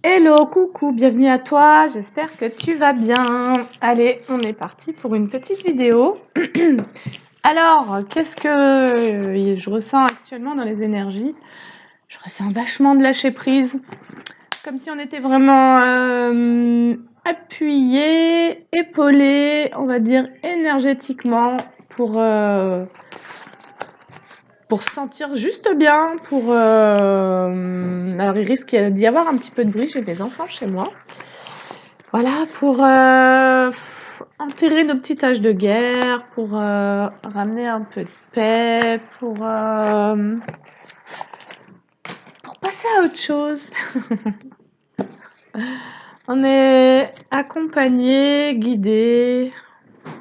Hello, coucou, bienvenue à toi, j'espère que tu vas bien. Allez, on est parti pour une petite vidéo. Alors, qu'est-ce que je ressens actuellement dans les énergies? Je ressens vachement de lâcher prise, comme si on était vraiment appuyé, épaulé, on va dire énergétiquement pour se sentir juste bien, alors il risque d'y avoir un petit peu de bruit, j'ai mes enfants chez moi. Voilà, pour enterrer nos petits taches de guerre, pour ramener un peu de paix, pour passer à autre chose. On est accompagné, guidé,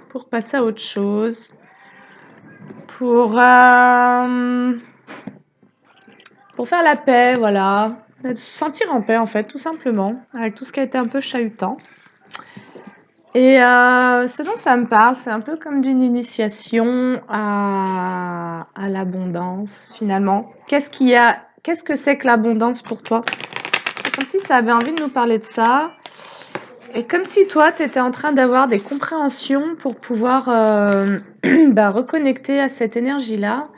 pour passer à autre chose, pour faire la paix, voilà. Se sentir en paix, en fait, tout simplement, avec tout ce qui a été un peu chahutant. Et ce dont ça me parle, c'est un peu comme d'une initiation à l'abondance, finalement. Qu'est-ce que c'est que l'abondance pour toi? C'est comme si ça avait envie de nous parler de ça. Et comme si toi, tu étais en train d'avoir des compréhensions pour pouvoir reconnecter à cette énergie-là.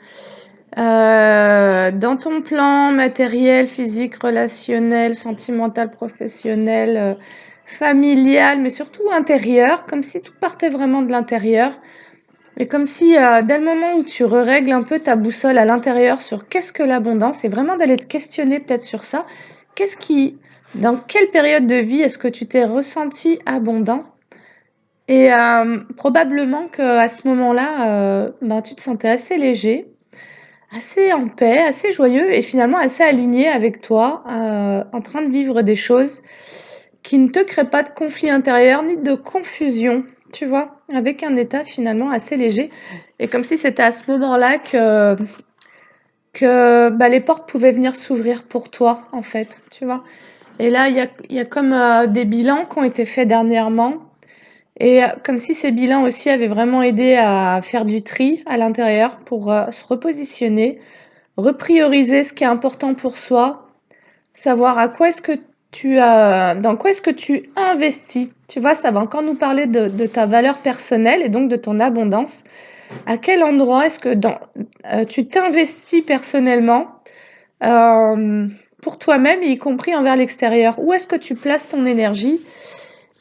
Dans ton plan matériel, physique, relationnel, sentimental, professionnel, familial, mais surtout intérieur, comme si tout partait vraiment de l'intérieur. Et comme si, dès le moment où tu règles un peu ta boussole à l'intérieur sur qu'est-ce que l'abondance, et vraiment d'aller te questionner peut-être sur ça. Dans quelle période de vie est-ce que tu t'es ressenti abondant? Et probablement qu'à ce moment-là, tu te sentais assez léger, assez en paix, assez joyeux et finalement assez aligné avec toi, en train de vivre des choses qui ne te créent pas de conflit intérieur ni de confusion, tu vois? Avec un état finalement assez léger et comme si c'était à ce moment-là que les portes pouvaient venir s'ouvrir pour toi, en fait, tu vois? Et là, il y a comme, des bilans qui ont été faits dernièrement et comme si ces bilans aussi avaient vraiment aidé à faire du tri à l'intérieur pour, se repositionner, reprioriser ce qui est important pour soi, savoir dans quoi est-ce que tu investis. Tu vois, ça va encore nous parler de ta valeur personnelle et donc de ton abondance. À quel endroit est-ce que tu t'investis personnellement euh, pour toi-même, y compris envers l'extérieur? Où est-ce que tu places ton énergie?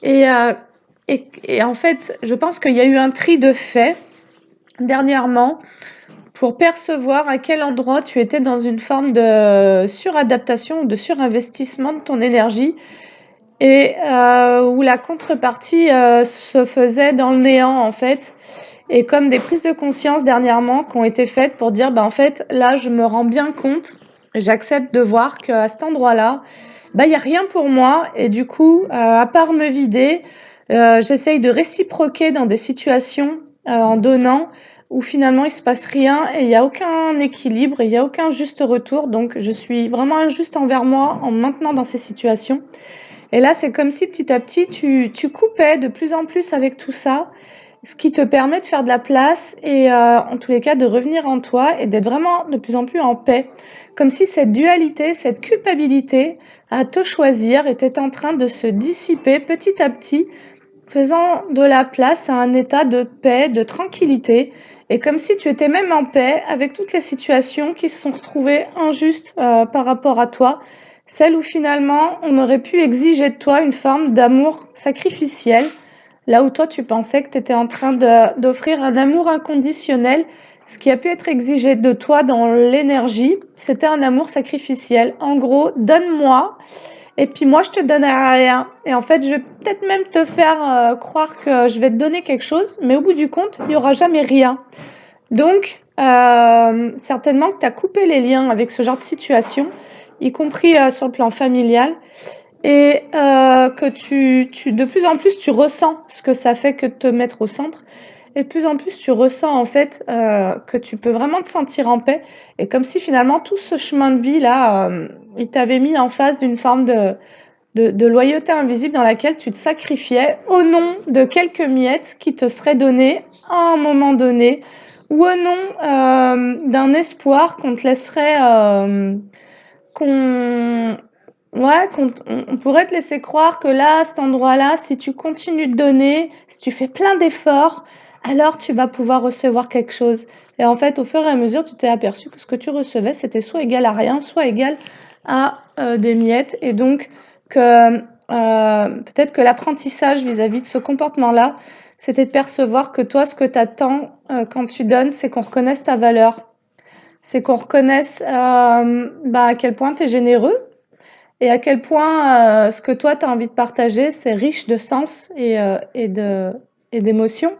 Et, euh, et en fait, je pense qu'il y a eu un tri de fait dernièrement pour percevoir à quel endroit tu étais dans une forme de suradaptation ou de surinvestissement de ton énergie et où la contrepartie se faisait dans le néant en fait. Et comme des prises de conscience dernièrement qui ont été faites pour dire, en fait, là, je me rends bien compte et j'accepte de voir qu'à cet endroit-là, il y a rien pour moi et du coup, à part me vider, j'essaye de réciproquer dans des situations, en donnant où finalement il se passe rien et il y a aucun équilibre et il y a aucun juste retour. Donc je suis vraiment injuste envers moi en me maintenant dans ces situations. Et là, c'est comme si petit à petit, tu coupais de plus en plus avec tout ça, ce qui te permet de faire de la place et en tous les cas de revenir en toi et d'être vraiment de plus en plus en paix. Comme si cette dualité, cette culpabilité à te choisir était en train de se dissiper petit à petit, faisant de la place à un état de paix, de tranquillité et comme si tu étais même en paix avec toutes les situations qui se sont retrouvées injustes, par rapport à toi. Celles où finalement on aurait pu exiger de toi une forme d'amour sacrificiel, là où toi tu pensais que tu étais en train d'offrir un amour inconditionnel. Ce qui a pu être exigé de toi dans l'énergie, c'était un amour sacrificiel. En gros, donne-moi et puis moi je te donne rien. Et en fait, je vais peut-être même te faire croire que je vais te donner quelque chose, mais au bout du compte, il n'y aura jamais rien. Donc, certainement que tu as coupé les liens avec ce genre de situation, y compris sur le plan familial, et que de plus en plus, tu ressens ce que ça fait que de te mettre au centre. Et de plus en plus, tu ressens en fait que tu peux vraiment te sentir en paix. Et comme si finalement tout ce chemin de vie-là, il t'avait mis en face d'une forme de loyauté invisible dans laquelle tu te sacrifiais au nom de quelques miettes qui te seraient données à un moment donné ou au nom d'un espoir qu'on te laisserait, qu'on Ouais, on pourrait te laisser croire que là, à cet endroit-là, si tu continues de donner, si tu fais plein d'efforts, alors tu vas pouvoir recevoir quelque chose. Et en fait, au fur et à mesure, tu t'es aperçu que ce que tu recevais, c'était soit égal à rien, soit égal à des miettes. Et donc, que peut-être que l'apprentissage vis-à-vis de ce comportement-là, c'était de percevoir que toi, ce que tu attends quand tu donnes, c'est qu'on reconnaisse ta valeur. C'est qu'on reconnaisse à quel point tu es généreux et à quel point ce que toi tu as envie de partager, c'est riche de sens et d'émotions.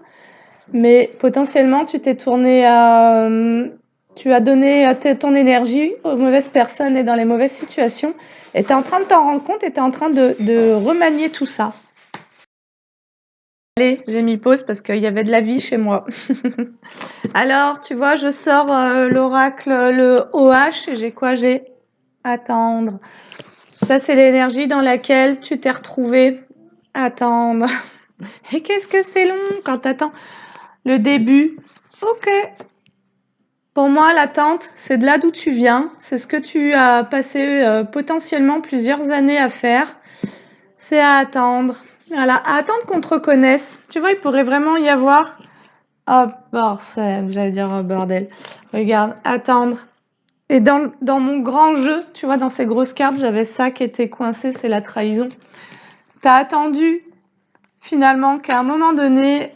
Mais potentiellement, tu as donné ton énergie aux mauvaises personnes et dans les mauvaises situations. Et tu es en train de t'en rendre compte et tu es en train de remanier tout ça. Allez, j'ai mis pause parce qu'il y avait de la vie chez moi. Alors, tu vois, je sors l'oracle, le OH, et j'ai quoi? J'ai attendre. Ça, c'est l'énergie dans laquelle tu t'es retrouvé. Attendre. Et qu'est-ce que c'est long quand t'attends le début? Ok. Pour moi, l'attente, c'est de là d'où tu viens. C'est ce que tu as passé potentiellement plusieurs années à faire. C'est à attendre. Voilà, à attendre qu'on te reconnaisse. Tu vois, il pourrait vraiment y avoir... Oh, bordel, j'allais dire oh, bordel. Regarde, attendre. Et dans mon grand jeu, tu vois, dans ces grosses cartes, j'avais ça qui était coincé, c'est la trahison. T'as attendu finalement qu'à un moment donné,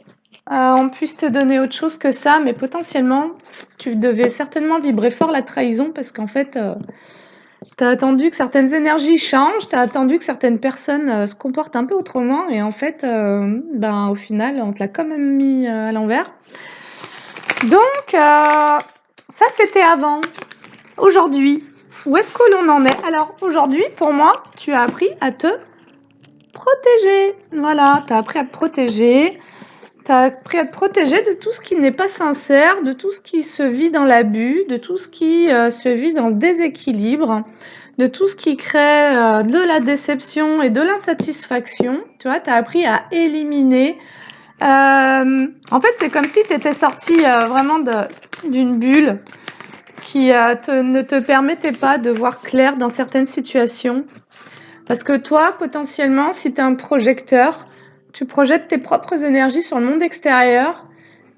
on puisse te donner autre chose que ça, mais potentiellement, tu devais certainement vibrer fort la trahison parce qu'en fait, t'as attendu que certaines énergies changent, t'as attendu que certaines personnes se comportent un peu autrement, et en fait, au final, on te l'a quand même mis à l'envers. Donc, ça c'était avant. Aujourd'hui, où est-ce que l'on en est? Alors, aujourd'hui, pour moi, tu as appris à te protéger. Voilà, tu as appris à te protéger. Tu as appris à te protéger de tout ce qui n'est pas sincère, de tout ce qui se vit dans l'abus, de tout ce qui se vit dans le déséquilibre, de tout ce qui crée de la déception et de l'insatisfaction. Tu vois, tu as appris à éliminer. En fait, c'est comme si tu étais sorti vraiment d'une bulle qui ne te permettait pas de voir clair dans certaines situations. Parce que toi, potentiellement, si tu es un projecteur, tu projettes tes propres énergies sur le monde extérieur.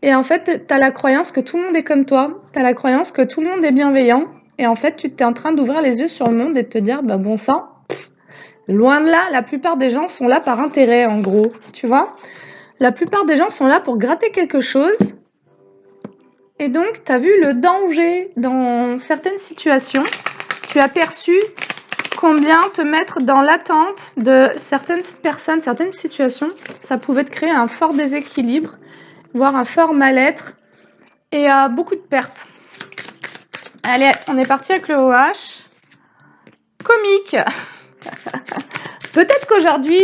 Et en fait, tu as la croyance que tout le monde est comme toi. Tu as la croyance que tout le monde est bienveillant. Et en fait, tu t'es en train d'ouvrir les yeux sur le monde et de te dire, bon sang, loin de là, la plupart des gens sont là par intérêt, en gros. Tu vois? La plupart des gens sont là pour gratter quelque chose. Et donc, tu as vu le danger dans certaines situations. Tu as perçu combien te mettre dans l'attente de certaines personnes, certaines situations, ça pouvait te créer un fort déséquilibre, voire un fort mal-être et beaucoup de pertes. Allez, on est parti avec le OH. Comique. Peut-être qu'aujourd'hui,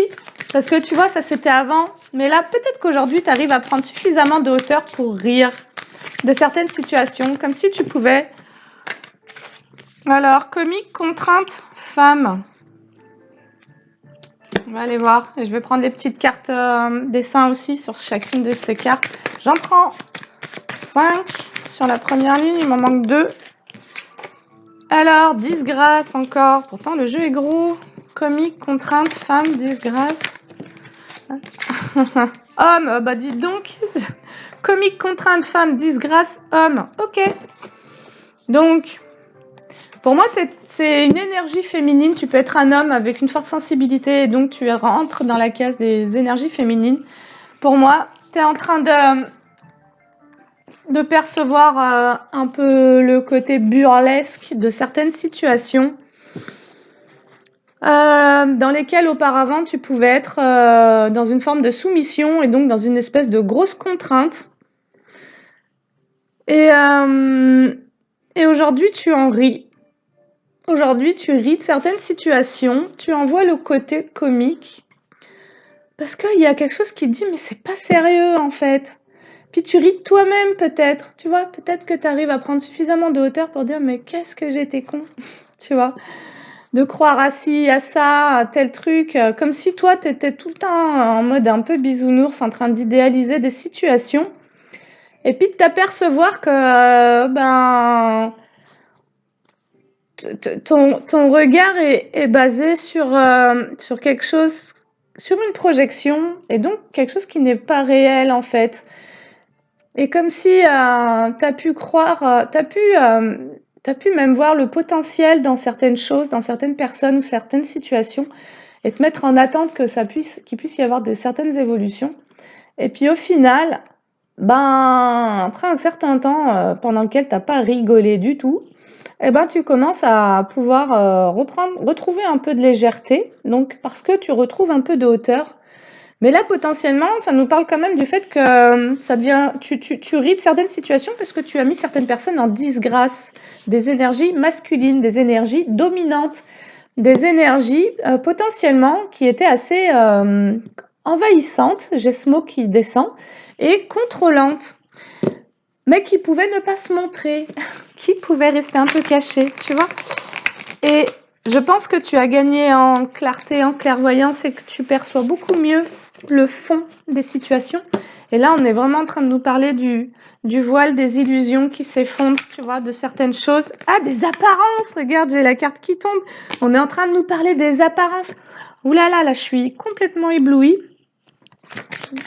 parce que tu vois, ça c'était avant, mais là, peut-être qu'aujourd'hui, tu arrives à prendre suffisamment de hauteur pour rire de certaines situations, comme si tu pouvais. Alors, comique, contrainte, femme. On va aller voir. Et je vais prendre les petites cartes dessin aussi sur chacune de ces cartes. J'en prends 5 sur la première ligne. Il m'en manque 2. Alors, disgrâce encore. Pourtant, le jeu est gros. Comique, contrainte, femme, disgrâce. Homme, dites donc. Comique, contrainte, femme, disgrâce, homme. Ok. Donc, pour moi, c'est une énergie féminine. Tu peux être un homme avec une forte sensibilité et donc tu rentres dans la case des énergies féminines. Pour moi, tu es en train de percevoir un peu le côté burlesque de certaines situations dans lesquelles auparavant tu pouvais être dans une forme de soumission et donc dans une espèce de grosse contrainte. Et aujourd'hui, tu en ris. Aujourd'hui, tu ris de certaines situations, tu en vois le côté comique, parce qu'il y a quelque chose qui te dit, mais c'est pas sérieux en fait. Puis tu ris de toi-même peut-être, tu vois, peut-être que tu arrives à prendre suffisamment de hauteur pour dire, mais qu'est-ce que j'étais con, tu vois, de croire à ci, à ça, à tel truc, comme si toi, t'étais tout le temps en mode un peu bisounours, en train d'idéaliser des situations, et puis de t'apercevoir que, ton regard est basé sur quelque chose, sur une projection, et donc quelque chose qui n'est pas réel en fait. Et comme si t'as pu croire, t'as pu même voir le potentiel dans certaines choses, dans certaines personnes ou certaines situations, et te mettre en attente que qu'il puisse y avoir certaines évolutions. Et puis au final, ben, après un certain temps pendant lequel t'as pas rigolé du tout, eh ben, tu commences à pouvoir retrouver un peu de légèreté, donc parce que tu retrouves un peu de hauteur. Mais là, potentiellement, ça nous parle quand même du fait que ça devient, tu ris de certaines situations parce que tu as mis certaines personnes en disgrâce, des énergies masculines, des énergies dominantes, des énergies potentiellement qui étaient assez envahissantes, j'ai ce mot qui descend, et contrôlantes, mais qui pouvaient ne pas se montrer, qui pouvaient rester un peu cachées, tu vois. Et je pense que tu as gagné en clarté, en clairvoyance et que tu perçois beaucoup mieux le fond des situations. Et là, on est vraiment en train de nous parler du voile des illusions qui s'effondrent, tu vois, de certaines choses. Ah, des apparences! Regarde, j'ai la carte qui tombe. On est en train de nous parler des apparences. Ouh là là, là, je suis complètement éblouie.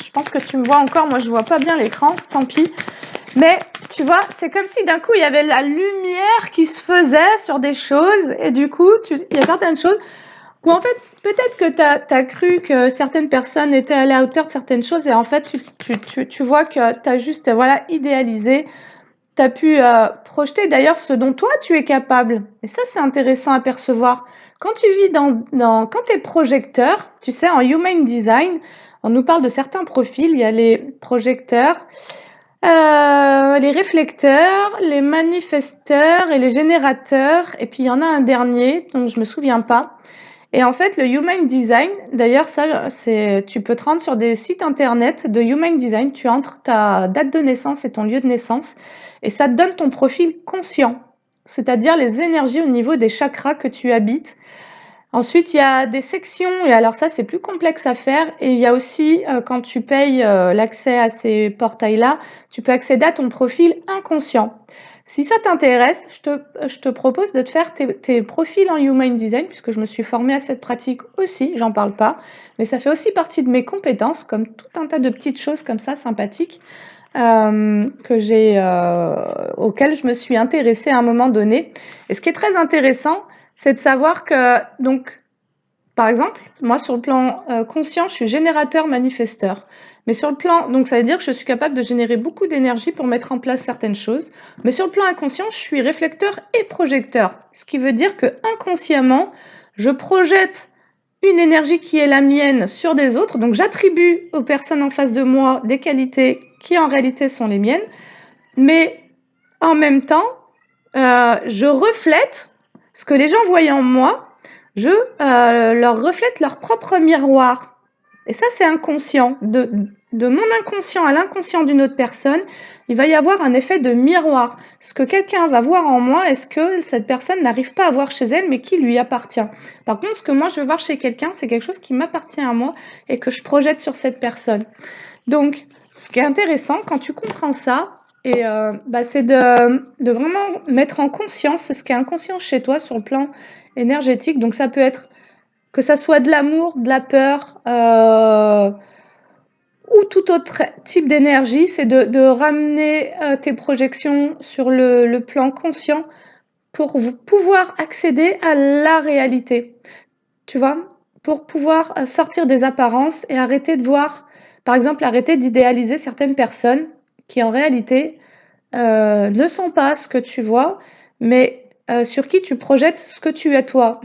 Je pense que tu me vois encore. Moi, je vois pas bien l'écran. Tant pis. Mais tu vois, c'est comme si d'un coup, il y avait la lumière qui se faisait sur des choses. Et du coup, il y a certaines choses où en fait, peut-être que tu as cru que certaines personnes étaient à la hauteur de certaines choses. Et en fait, tu vois que tu as juste voilà, idéalisé. Tu as pu projeter d'ailleurs ce dont toi, tu es capable. Et ça, c'est intéressant à percevoir. Quand tu vis quand tu es projecteur, tu sais, en Human Design, on nous parle de certains profils. Il y a les projecteurs, les réflecteurs, les manifesteurs et les générateurs. Et puis, il y en a un dernier dont je me souviens pas. Et en fait, le Human Design, d'ailleurs, ça, tu peux te rendre sur des sites internet de Human Design. Tu entres ta date de naissance et ton lieu de naissance. Et ça te donne ton profil conscient. C'est-à-dire les énergies au niveau des chakras que tu habites. Ensuite, il y a des sections, et alors ça, c'est plus complexe à faire. Et il y a aussi, quand tu payes l'accès à ces portails-là, tu peux accéder à ton profil inconscient. Si ça t'intéresse, je te propose de te faire tes profils en Human Design, puisque je me suis formée à cette pratique aussi, j'en parle pas, mais ça fait aussi partie de mes compétences, comme tout un tas de petites choses comme ça, sympathiques, auxquelles je me suis intéressée à un moment donné. Et ce qui est très intéressant, c'est de savoir que, donc, par exemple, moi, sur le plan conscient, je suis générateur manifesteur. Mais sur le plan, donc ça veut dire que je suis capable de générer beaucoup d'énergie pour mettre en place certaines choses. Mais sur le plan inconscient, je suis réflecteur et projecteur. Ce qui veut dire que inconsciemment, je projette une énergie qui est la mienne sur des autres. Donc j'attribue aux personnes en face de moi des qualités qui en réalité sont les miennes. Mais en même temps, je reflète ce que les gens voient en moi, je leur reflète leur propre miroir. Et ça, c'est inconscient. De mon inconscient à l'inconscient d'une autre personne, il va y avoir un effet de miroir. Ce que quelqu'un va voir en moi, est-ce que cette personne n'arrive pas à voir chez elle, mais qui lui appartient. Par contre, ce que moi je veux voir chez quelqu'un, c'est quelque chose qui m'appartient à moi et que je projette sur cette personne. Donc, ce qui est intéressant, quand tu comprends ça, c'est de vraiment mettre en conscience ce qui est inconscient chez toi sur le plan énergétique. Donc, ça peut être que ça soit de l'amour, de la peur ou tout autre type d'énergie, c'est de ramener tes projections sur le plan conscient pour pouvoir accéder à la réalité. Tu vois, pour pouvoir sortir des apparences et arrêter de voir, par exemple, arrêter d'idéaliser certaines personnes qui en réalité ne sont pas ce que tu vois, mais sur qui tu projettes ce que tu es toi.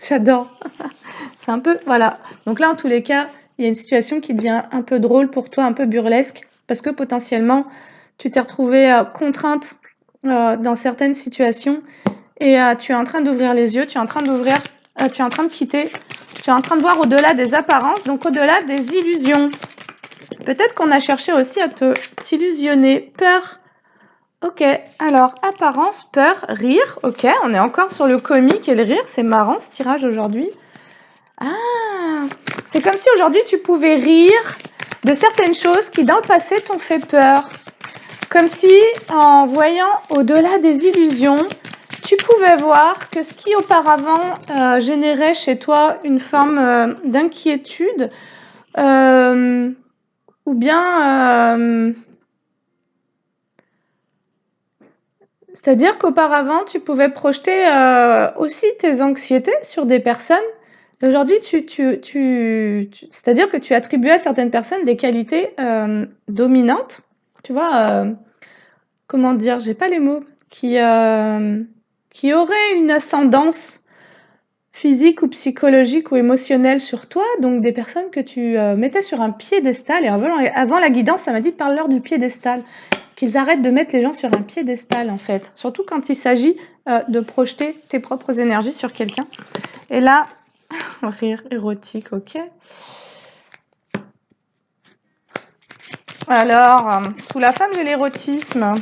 J'adore. C'est un peu, voilà. Donc là, en tous les cas, il y a une situation qui devient un peu drôle pour toi, un peu burlesque, parce que potentiellement, tu t'es retrouvée contrainte dans certaines situations et tu es en train d'ouvrir les yeux, tu es en train de quitter, tu es en train de voir au-delà des apparences, donc au-delà des illusions. Peut-être qu'on a cherché aussi à t'illusionner. Peur. Ok, alors apparence, peur, rire. Ok, on est encore sur le comique et le rire. C'est marrant ce tirage aujourd'hui. Ah, c'est comme si aujourd'hui tu pouvais rire de certaines choses qui dans le passé t'ont fait peur. Comme si en voyant au-delà des illusions, tu pouvais voir que ce qui auparavant générait chez toi une forme d'inquiétude, ou bien, c'est-à-dire qu'auparavant, tu pouvais projeter aussi tes anxiétés sur des personnes. Et aujourd'hui, c'est-à-dire que tu attribuais à certaines personnes des qualités dominantes. Tu vois, comment dire, j'ai pas les mots, qui auraient une ascendance physique ou psychologique ou émotionnelle sur toi, donc des personnes que tu mettais sur un piédestal. Et avant la guidance, ça m'a dit de parler leur du piédestal, qu'ils arrêtent de mettre les gens sur un piédestal en fait, surtout quand il s'agit de projeter tes propres énergies sur quelqu'un. Et là, rire érotique, ok. Alors, sous la forme de l'érotisme,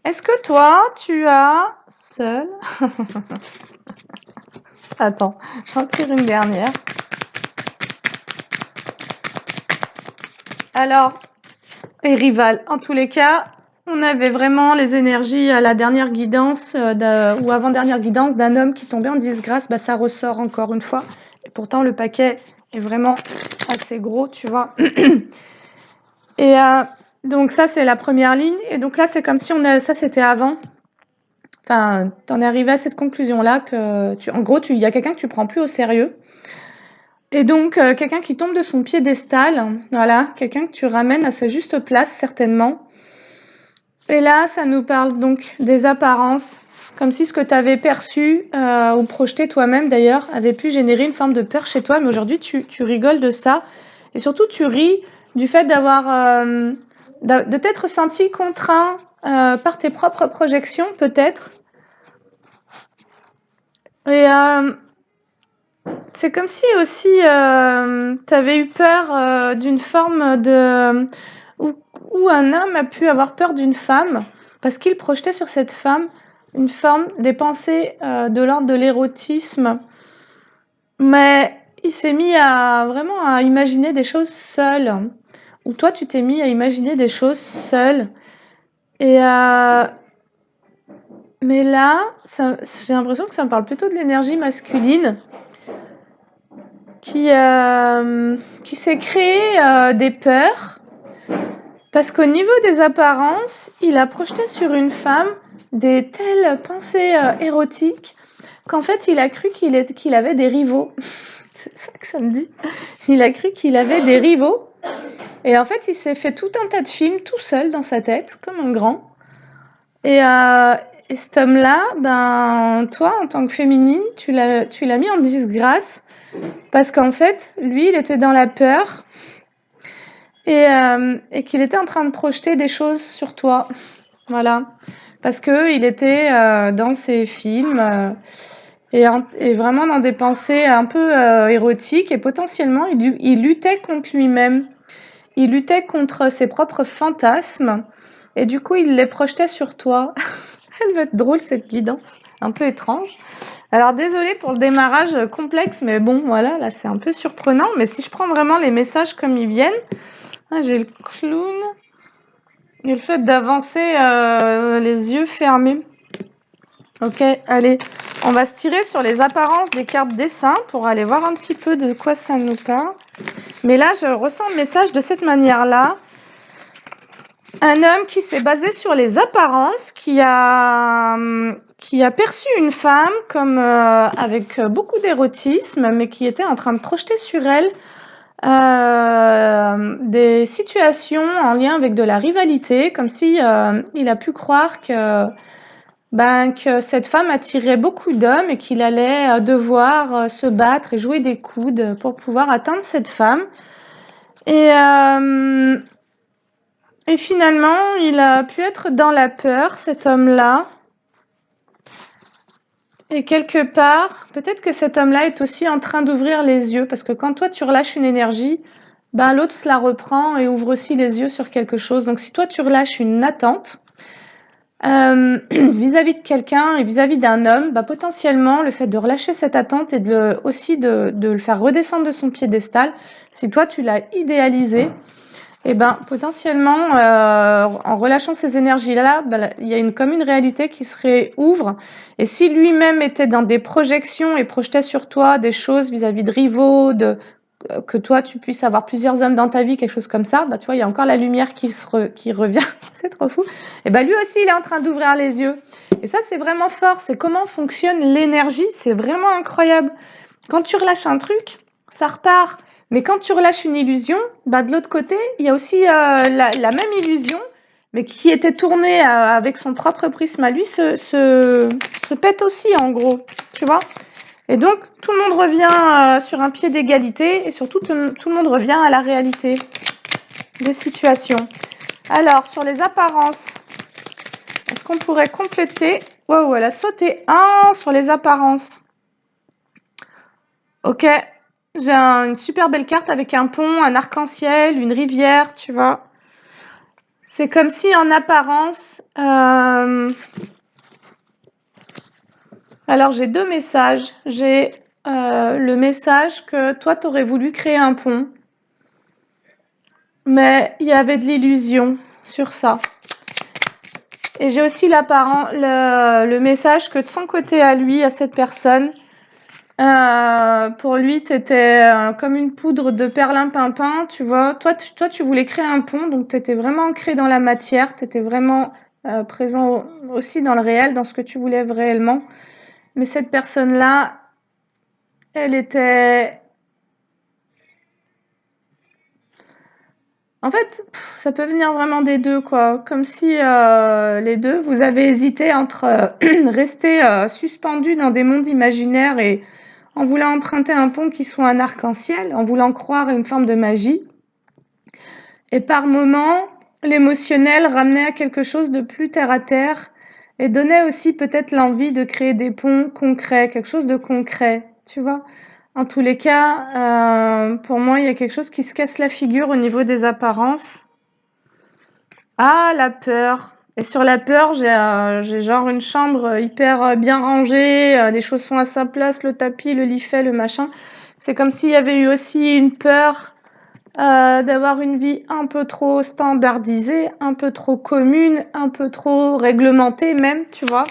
est-ce que toi, tu as seul... Attends, j'en tire une dernière. Alors, et rival, en tous les cas, on avait vraiment les énergies à la dernière guidance ou avant-dernière guidance d'un homme qui tombait en disgrâce, bah, ça ressort encore une fois. Et pourtant, le paquet est vraiment assez gros, tu vois. Et donc ça, c'est la première ligne. Et donc là, c'est comme si ça, c'était avant. Enfin, t'en es arrivé à cette conclusion-là que, en gros, il y a quelqu'un que tu prends plus au sérieux. Et donc, quelqu'un qui tombe de son piédestal, voilà, quelqu'un que tu ramènes à sa juste place, certainement. Et là, ça nous parle donc des apparences, comme si ce que tu avais perçu ou projeté toi-même d'ailleurs avait pu générer une forme de peur chez toi, mais aujourd'hui tu rigoles de ça. Et surtout, tu ris du fait de t'être senti contraint par tes propres projections, peut-être. Et c'est comme si aussi tu avais eu peur d'une forme de... Où un homme a pu avoir peur d'une femme parce qu'il projetait sur cette femme une forme des pensées de l'ordre de l'érotisme. Mais il s'est mis vraiment à imaginer des choses seul. Ou toi, tu t'es mis à imaginer des choses seul. Et mais là, j'ai l'impression que ça me parle plutôt de l'énergie masculine qui s'est créé des peurs parce qu'au niveau des apparences, il a projeté sur une femme des telles pensées érotiques qu'en fait, il a cru qu'il avait des rivaux. C'est ça que ça me dit. Il a cru qu'il avait des rivaux. Et en fait, il s'est fait tout un tas de films tout seul dans sa tête, comme un grand. Et cet homme-là, ben, toi, en tant que féminine, tu l'as mis en disgrâce parce qu'en fait, lui, il était dans la peur et qu'il était en train de projeter des choses sur toi. Voilà. Parce qu'il était dans ses films et vraiment dans des pensées un peu érotiques et potentiellement, il luttait contre lui-même. Il luttait contre ses propres fantasmes et du coup, il les projetait sur toi. Elle va être drôle cette guidance, un peu étrange. Alors désolée pour le démarrage complexe, mais bon, voilà, là c'est un peu surprenant. Mais si je prends vraiment les messages comme ils viennent, j'ai le clown et le fait d'avancer les yeux fermés. Ok, allez, on va se tirer sur les apparences des cartes dessin pour aller voir un petit peu de quoi ça nous parle. Mais là, je ressens le message de cette manière-là. Un homme qui s'est basé sur les apparences, qui a perçu une femme comme avec beaucoup d'érotisme, mais qui était en train de projeter sur elle des situations en lien avec de la rivalité, comme si il a pu croire que cette femme attirait beaucoup d'hommes et qu'il allait devoir se battre et jouer des coudes pour pouvoir atteindre cette femme. Et finalement, il a pu être dans la peur, cet homme-là. Et quelque part, peut-être que cet homme-là est aussi en train d'ouvrir les yeux, parce que quand toi tu relâches une énergie, l'autre se la reprend et ouvre aussi les yeux sur quelque chose. Donc si toi tu relâches une attente vis-à-vis de quelqu'un et vis-à-vis d'un homme, potentiellement le fait de relâcher cette attente et aussi de le faire redescendre de son piédestal, si toi tu l'as idéalisé, Et ben, potentiellement, en relâchant ces énergies-là, bah, il y a comme une réalité qui se réouvre. Et si lui-même était dans des projections et projetait sur toi des choses vis-à-vis de rivaux, que toi tu puisses avoir plusieurs hommes dans ta vie, quelque chose comme ça, bah tu vois, il y a encore la lumière qui revient, c'est trop fou. Et ben lui aussi, il est en train d'ouvrir les yeux. Et ça, c'est vraiment fort. C'est comment fonctionne l'énergie. C'est vraiment incroyable. Quand tu relâches un truc, ça repart. Mais quand tu relâches une illusion, bah de l'autre côté, il y a aussi la même illusion, mais qui était tournée avec son propre prisme à lui, se pète aussi, en gros. Tu vois? Et donc, tout le monde revient sur un pied d'égalité, et surtout, tout le monde revient à la réalité des situations. Alors, sur les apparences, est-ce qu'on pourrait compléter? Wow, elle a sauté un sur les apparences. Ok, j'ai une super belle carte avec un pont, un arc-en-ciel, une rivière, tu vois. C'est comme si en apparence... Alors j'ai deux messages. J'ai le message que toi, tu aurais voulu créer un pont, mais il y avait de l'illusion sur ça. Et j'ai aussi le message que de son côté à lui, à cette personne, pour lui, t'étais comme une poudre de perlimpinpin, tu vois. Toi, tu voulais créer un pont, donc t'étais vraiment ancré dans la matière, t'étais vraiment présent aussi dans le réel, dans ce que tu voulais réellement. Mais cette personne-là, elle était... En fait, ça peut venir vraiment des deux, quoi. Comme si les deux, vous avez hésité entre rester suspendus dans des mondes imaginaires et en voulant emprunter un pont qui soit un arc-en-ciel, en voulant croire à une forme de magie. Et par moments, l'émotionnel ramenait à quelque chose de plus terre à terre et donnait aussi peut-être l'envie de créer des ponts concrets, quelque chose de concret, tu vois. En tous les cas, pour moi, il y a quelque chose qui se casse la figure au niveau des apparences. Ah, la peur. Et sur la peur, j'ai genre une chambre hyper bien rangée, des chaussons à sa place, le tapis, le lit fait, le machin. C'est comme s'il y avait eu aussi une peur d'avoir une vie un peu trop standardisée, un peu trop commune, un peu trop réglementée même, tu vois.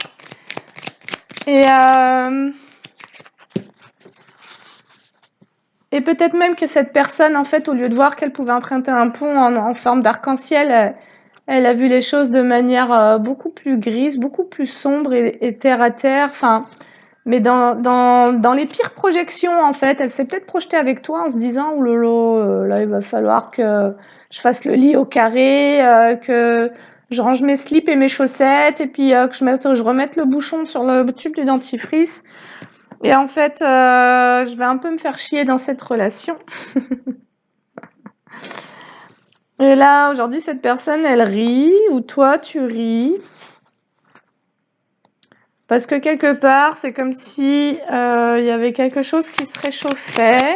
Et peut-être même que cette personne, en fait, au lieu de voir qu'elle pouvait emprunter un pont en forme d'arc-en-ciel, elle a vu les choses de manière beaucoup plus grise, beaucoup plus sombre et terre à terre. Enfin, mais dans les pires projections, en fait, elle s'est peut-être projetée avec toi en se disant, oh lolo, là, il va falloir que je fasse le lit au carré, que je range mes slips et mes chaussettes, et puis que je remette le bouchon sur le tube du dentifrice. Et en fait, je vais un peu me faire chier dans cette relation. Et là, aujourd'hui, cette personne, elle rit, ou toi, tu ris. Parce que quelque part, c'est comme si il y avait quelque chose qui se réchauffait.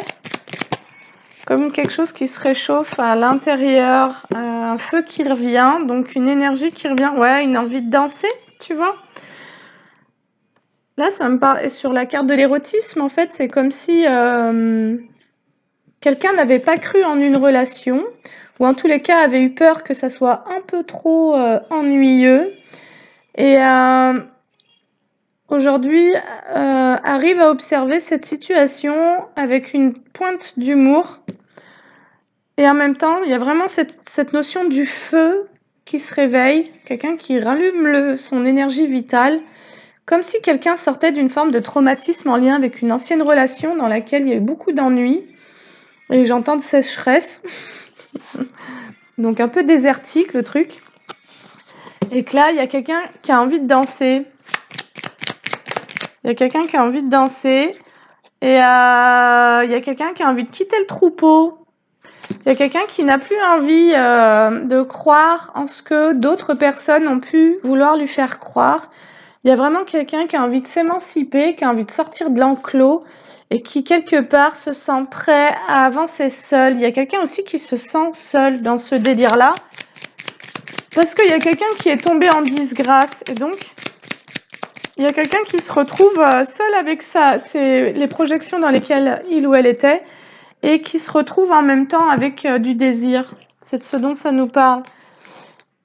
Comme quelque chose qui se réchauffe à l'intérieur. Un feu qui revient, donc une énergie qui revient. Ouais, une envie de danser, tu vois. Là, ça me parle... Et sur la carte de l'érotisme, en fait, c'est comme si... quelqu'un n'avait pas cru en une relation, ou en tous les cas avait eu peur que ça soit un peu trop ennuyeux, et aujourd'hui arrive à observer cette situation avec une pointe d'humour, et en même temps, il y a vraiment cette notion du feu qui se réveille, quelqu'un qui rallume son énergie vitale, comme si quelqu'un sortait d'une forme de traumatisme en lien avec une ancienne relation dans laquelle il y a eu beaucoup d'ennuis, et j'entends de sécheresse. Donc un peu désertique le truc. Et que là, il y a quelqu'un qui a envie de danser. Il y a quelqu'un qui a envie de danser. Et il y a quelqu'un qui a envie de quitter le troupeau. Il y a quelqu'un qui n'a plus envie de croire en ce que d'autres personnes ont pu vouloir lui faire croire. Il y a vraiment quelqu'un qui a envie de s'émanciper, qui a envie de sortir de l'enclos et qui, quelque part, se sent prêt à avancer seul. Il y a quelqu'un aussi qui se sent seul dans ce délire-là. Parce qu'il y a quelqu'un qui est tombé en disgrâce. Et donc, il y a quelqu'un qui se retrouve seul avec les projections dans lesquelles il ou elle était. Et qui se retrouve en même temps avec du désir. c'est de ce dont ça nous parle.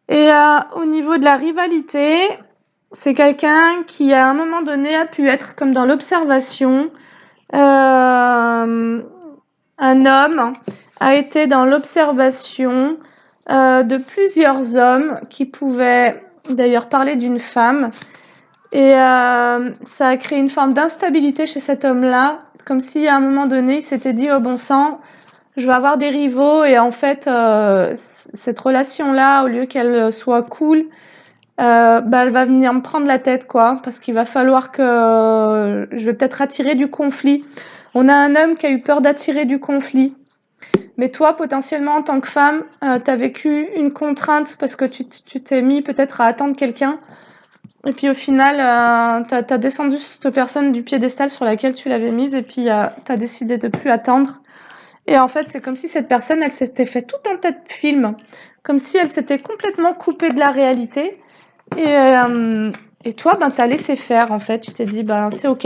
Et au niveau de la rivalité, c'est quelqu'un qui, à un moment donné, a pu être comme dans l'observation. Un homme a été dans l'observation de plusieurs hommes qui pouvaient d'ailleurs parler d'une femme. Et ça a créé une forme d'instabilité chez cet homme-là, comme si à un moment donné, il s'était dit, oh bon sang, je vais avoir des rivaux, et en fait, cette relation-là, au lieu qu'elle soit cool, bah, elle va venir me prendre la tête, quoi, parce qu'il va falloir que je vais peut-être attirer du conflit. On a un homme qui a eu peur d'attirer du conflit. Mais toi, potentiellement, en tant que femme, tu as vécu une contrainte parce que tu t'es mis peut-être à attendre quelqu'un. Et puis au final, tu as descendu cette personne du piédestal sur laquelle tu l'avais mise, et puis tu as décidé de plus attendre. Et en fait, c'est comme si cette personne, elle s'était fait tout un tas de films, comme si elle s'était complètement coupée de la réalité. Et toi, ben, t'as laissé faire, en fait. Tu t'es dit, ben, c'est OK.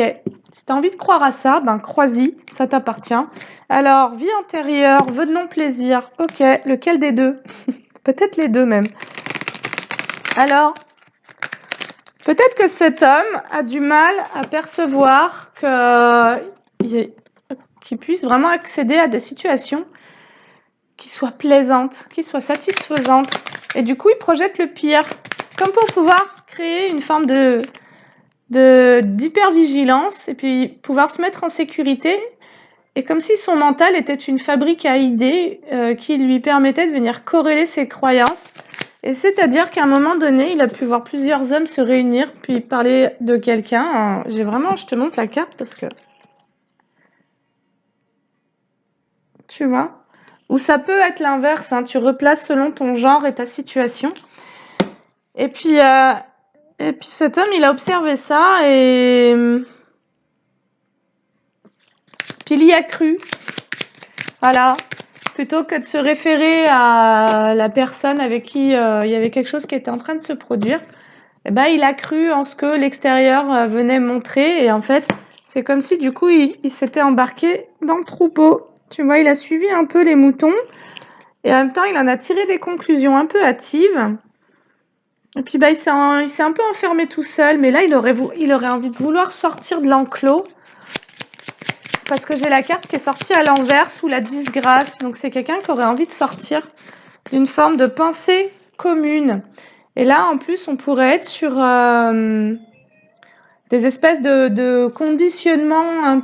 Si t'as envie de croire à ça, ben, crois-y, ça t'appartient. Alors, vie antérieure, vœu de non-plaisir. OK, lequel des deux? Peut-être les deux même. Alors, peut-être que cet homme a du mal à percevoir qu'il puisse vraiment accéder à des situations qui soient plaisantes, qui soient satisfaisantes. Et du coup, il projette le pire, comme pour pouvoir créer une forme d'hypervigilance et puis pouvoir se mettre en sécurité, et comme si son mental était une fabrique à idées qui lui permettait de venir corréler ses croyances. Et c'est-à-dire qu'à un moment donné, il a pu voir plusieurs hommes se réunir puis parler de quelqu'un. Je te montre la carte parce que tu vois. Ou ça peut être l'inverse, hein, tu replaces selon ton genre et ta situation. Et puis cet homme, il a observé ça, et puis il y a cru. Voilà. Plutôt que de se référer à la personne avec qui il y avait quelque chose qui était en train de se produire, eh ben, il a cru en ce que l'extérieur venait montrer. Et en fait, c'est comme si du coup, il s'était embarqué dans le troupeau. Tu vois, il a suivi un peu les moutons, et en même temps, il en a tiré des conclusions un peu hâtives. Et puis, bah, il s'est un peu enfermé tout seul. Mais là, il aurait envie de vouloir sortir de l'enclos. Parce que j'ai la carte qui est sortie à l'envers sous la disgrâce. Donc, c'est quelqu'un qui aurait envie de sortir d'une forme de pensée commune. Et là, en plus, on pourrait être sur des espèces de conditionnements un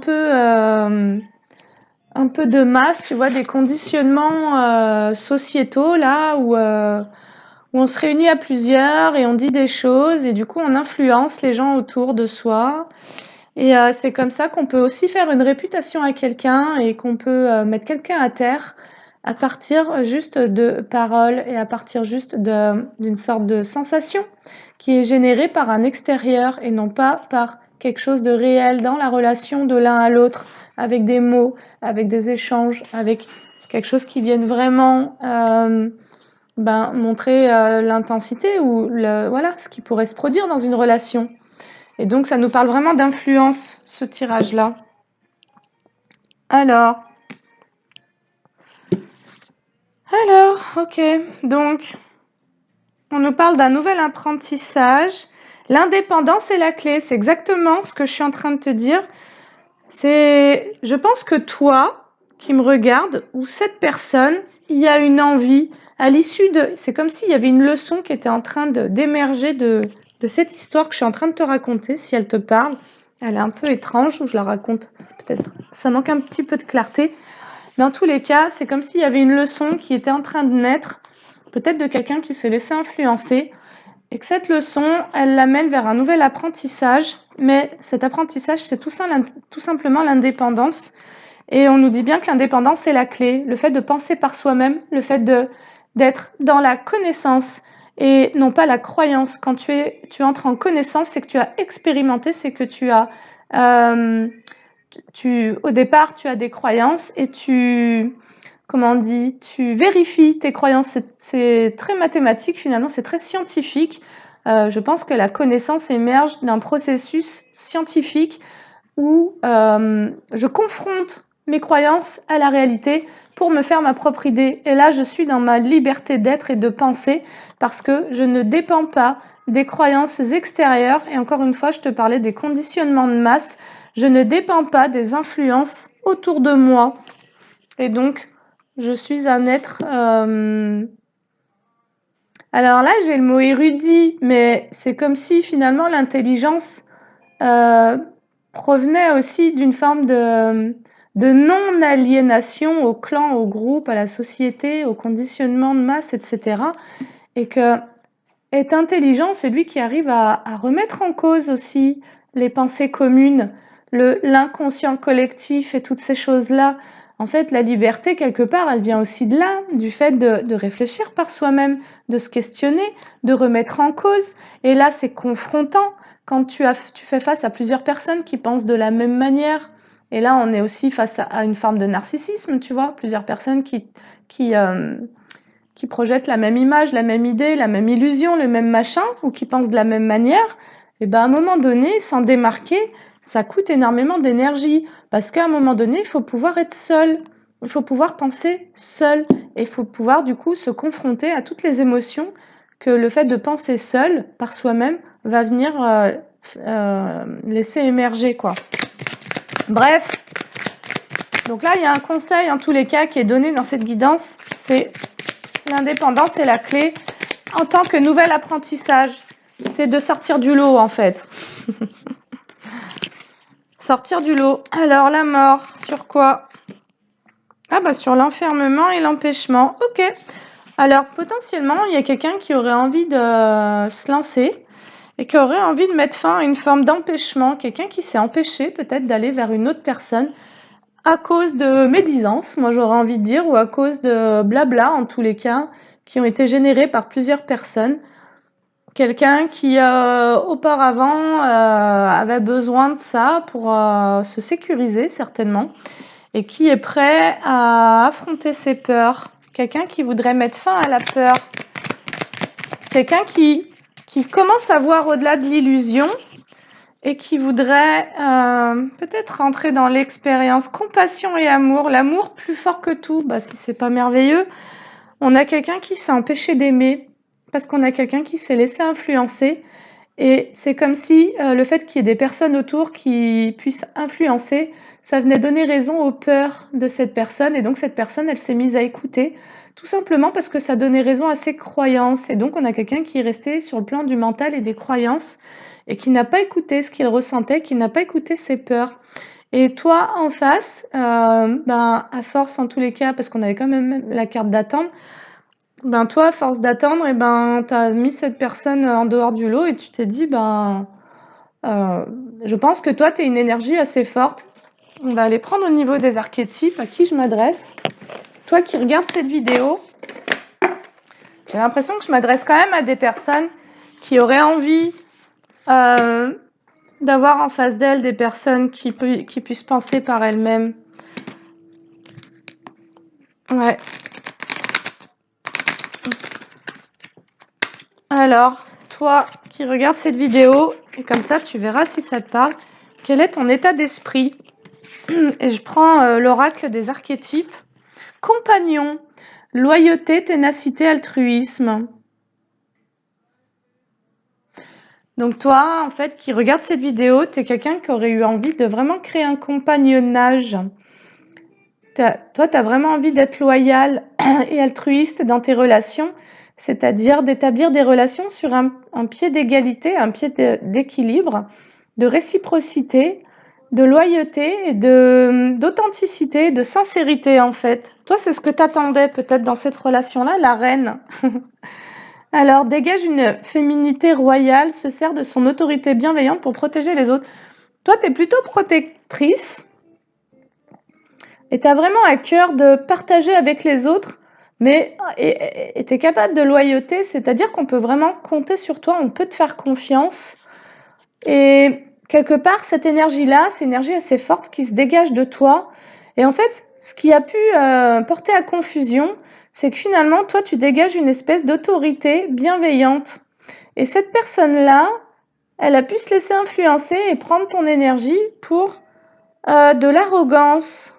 peu de masse, tu vois, des conditionnements sociétaux, là, où on se réunit à plusieurs et on dit des choses, et du coup, on influence les gens autour de soi. Et c'est comme ça qu'on peut aussi faire une réputation à quelqu'un, et qu'on peut mettre quelqu'un à terre à partir juste de paroles, et à partir juste d'une sorte de sensation qui est générée par un extérieur et non pas par quelque chose de réel dans la relation de l'un à l'autre, avec des mots, avec des échanges, avec quelque chose qui vienne vraiment montrer l'intensité ou voilà, ce qui pourrait se produire dans une relation. Et donc, ça nous parle vraiment d'influence, ce tirage-là. Alors, ok. Donc, on nous parle d'un nouvel apprentissage. L'indépendance est la clé. C'est exactement ce que je suis en train de te dire. Je pense que toi, qui me regarde, ou cette personne, il y a une envie à l'issue de... C'est comme s'il y avait une leçon qui était en train d'émerger de cette histoire que je suis en train de te raconter, si elle te parle. Elle est un peu étrange, je la raconte peut-être. Ça manque un petit peu de clarté. Mais en tous les cas, c'est comme s'il y avait une leçon qui était en train de naître, peut-être de quelqu'un qui s'est laissé influencer, et que cette leçon, elle l'amène vers un nouvel apprentissage. Mais cet apprentissage, c'est tout simplement l'indépendance. Et on nous dit bien que l'indépendance est la clé. Le fait de penser par soi-même, le fait d'être dans la connaissance et non pas la croyance. Quand tu entres en connaissance, c'est que tu as expérimenté, c'est que tu as... au départ, tu as des croyances et tu vérifies tes croyances. C'est très mathématique finalement, c'est très scientifique. Je pense que la connaissance émerge d'un processus scientifique où je confronte mes croyances à la réalité pour me faire ma propre idée. Et là, je suis dans ma liberté d'être et de penser parce que je ne dépends pas des croyances extérieures. Et encore une fois, je te parlais des conditionnements de masse. Je ne dépends pas des influences autour de moi. Et donc, je suis un être... Alors là, j'ai le mot érudit, mais c'est comme si finalement l'intelligence provenait aussi d'une forme de non-aliénation au clan, au groupe, à la société, au conditionnement de masse, etc. Et que être intelligent, c'est lui qui arrive à remettre en cause aussi les pensées communes, l'inconscient collectif et toutes ces choses-là. En fait, la liberté, quelque part, elle vient aussi de là, du fait de réfléchir par soi-même, de se questionner, de remettre en cause. Et là, c'est confrontant quand tu fais face à plusieurs personnes qui pensent de la même manière. Et là, on est aussi face à une forme de narcissisme, tu vois, plusieurs personnes qui, qui projettent la même image, la même idée, la même illusion, le même machin, ou qui pensent de la même manière, et ben à un moment donné, s'en démarquer, ça coûte énormément d'énergie. Parce qu'à un moment donné, il faut pouvoir être seul. Il faut pouvoir penser seul. Et il faut pouvoir, du coup, se confronter à toutes les émotions que le fait de penser seul, par soi-même, va venir laisser émerger, quoi. Bref. Donc là, il y a un conseil, en tous les cas, qui est donné dans cette guidance, c'est l'indépendance est la clé en tant que nouvel apprentissage. C'est de sortir du lot, en fait. Sortir du lot. Alors, la mort, sur quoi? Ah bah sur l'enfermement et l'empêchement. Ok. Alors, potentiellement, il y a quelqu'un qui aurait envie de se lancer et qui aurait envie de mettre fin à une forme d'empêchement. Quelqu'un qui s'est empêché peut-être d'aller vers une autre personne à cause de médisance, moi j'aurais envie de dire, ou à cause de blabla, en tous les cas, qui ont été générés par plusieurs personnes. Quelqu'un qui, auparavant, avait besoin de ça pour se sécuriser, certainement, et qui est prêt à affronter ses peurs. Quelqu'un qui voudrait mettre fin à la peur. Quelqu'un qui commence à voir au-delà de l'illusion et qui voudrait peut-être rentrer dans l'expérience. Compassion et amour. L'amour plus fort que tout. Bah, si c'est pas merveilleux. On a quelqu'un qui s'est empêché d'aimer parce qu'on a quelqu'un qui s'est laissé influencer. Et c'est comme si le fait qu'il y ait des personnes autour qui puissent influencer, ça venait donner raison aux peurs de cette personne. Et donc cette personne, elle s'est mise à écouter, tout simplement parce que ça donnait raison à ses croyances. Et donc on a quelqu'un qui est resté sur le plan du mental et des croyances et qui n'a pas écouté ce qu'il ressentait, qui n'a pas écouté ses peurs. Et toi, en face, ben, à force en tous les cas, parce qu'on avait quand même la carte d'attendre, ben toi, à force d'attendre, et ben, tu as mis cette personne en dehors du lot et tu t'es dit, ben, je pense que toi, tu es une énergie assez forte. On va aller prendre au niveau des archétypes, à qui je m'adresse. Toi qui regardes cette vidéo, j'ai l'impression que je m'adresse quand même à des personnes qui auraient envie d'avoir en face d'elles des personnes qui puissent penser par elles-mêmes. Ouais. Alors, toi qui regardes cette vidéo, et comme ça tu verras si ça te parle, quel est ton état d'esprit? Et je prends l'oracle des archétypes. Compagnon, loyauté, ténacité, altruisme. Donc toi, en fait, qui regarde cette vidéo, tu es quelqu'un qui aurait eu envie de vraiment créer un compagnonnage. Toi, tu as vraiment envie d'être loyal et altruiste dans tes relations, c'est-à-dire d'établir des relations sur un pied d'égalité, un pied d'équilibre, de réciprocité, de loyauté et d'authenticité, de sincérité en fait. Toi, c'est ce que tu attendais peut-être dans cette relation-là, la reine. Alors, dégage une féminité royale, se sert de son autorité bienveillante pour protéger les autres. Toi, tu es plutôt protectrice. Et tu as vraiment à cœur de partager avec les autres, mais et tu es capable de loyauté, c'est-à-dire qu'on peut vraiment compter sur toi, on peut te faire confiance. Et quelque part, cette énergie-là, c'est une énergie assez forte qui se dégage de toi. Et en fait, ce qui a pu porter à confusion, c'est que finalement, toi, tu dégages une espèce d'autorité bienveillante. Et cette personne-là, elle a pu se laisser influencer et prendre ton énergie pour de l'arrogance.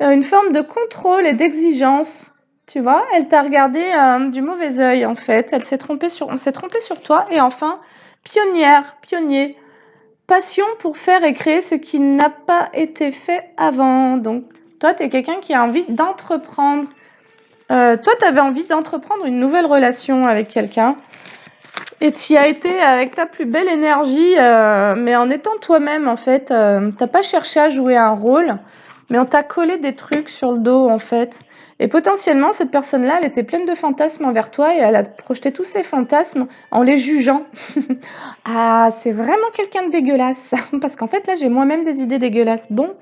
une forme de contrôle et d'exigence, tu vois? Elle t'a regardé, du mauvais œil, en fait. On s'est trompé sur toi et enfin, pionnière, pionnier, passion pour faire et créer ce qui n'a pas été fait avant. Donc toi, tu es quelqu'un qui a envie d'entreprendre. Toi, tu avais envie d'entreprendre une nouvelle relation avec quelqu'un et tu y as été avec ta plus belle énergie, mais en étant toi-même, en fait. Tu pas cherché à jouer un rôle, mais on t'a collé des trucs sur le dos, en fait. Et potentiellement, cette personne-là, elle était pleine de fantasmes envers toi et elle a projeté tous ses fantasmes en les jugeant. Ah, c'est vraiment quelqu'un de dégueulasse. Parce qu'en fait, là, j'ai moi-même des idées dégueulasses. Bon,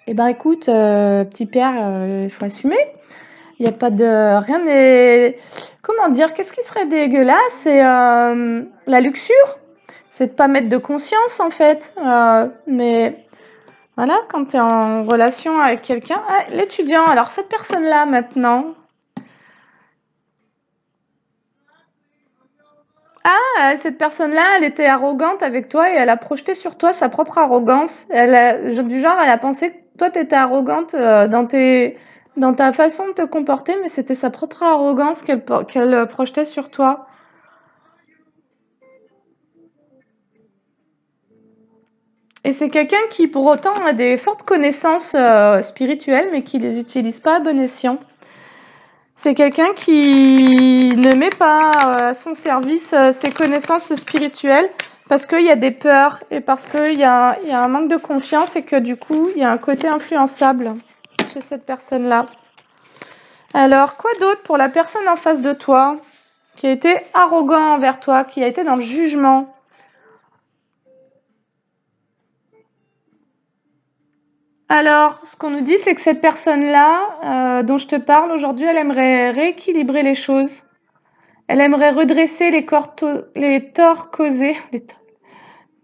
eh ben écoute, petit père, il faut assumer. Il y a pas de rien n'est comment dire? Qu'est-ce qui serait dégueulasse? C'est, la luxure. C'est de pas mettre de conscience, en fait. Mais voilà, quand tu es en relation avec quelqu'un ah, l'étudiant, alors cette personne-là, maintenant, cette personne-là, elle était arrogante avec toi et elle a projeté sur toi sa propre arrogance. Du genre, elle a pensé que toi, tu étais arrogante dans ta façon de te comporter, mais c'était sa propre arrogance qu'elle projetait sur toi. Et c'est quelqu'un qui, pour autant, a des fortes connaissances spirituelles, mais qui les utilise pas à bon escient. C'est quelqu'un qui ne met pas à son service ses connaissances spirituelles parce qu'il y a des peurs et parce qu'il y a un manque de confiance et que du coup, il y a un côté influençable chez cette personne-là. Alors, quoi d'autre pour la personne en face de toi qui a été arrogant envers toi, qui a été dans le jugement? Alors, ce qu'on nous dit, c'est que cette personne-là, dont je te parle aujourd'hui, elle aimerait rééquilibrer les choses. Elle aimerait redresser les torts causés,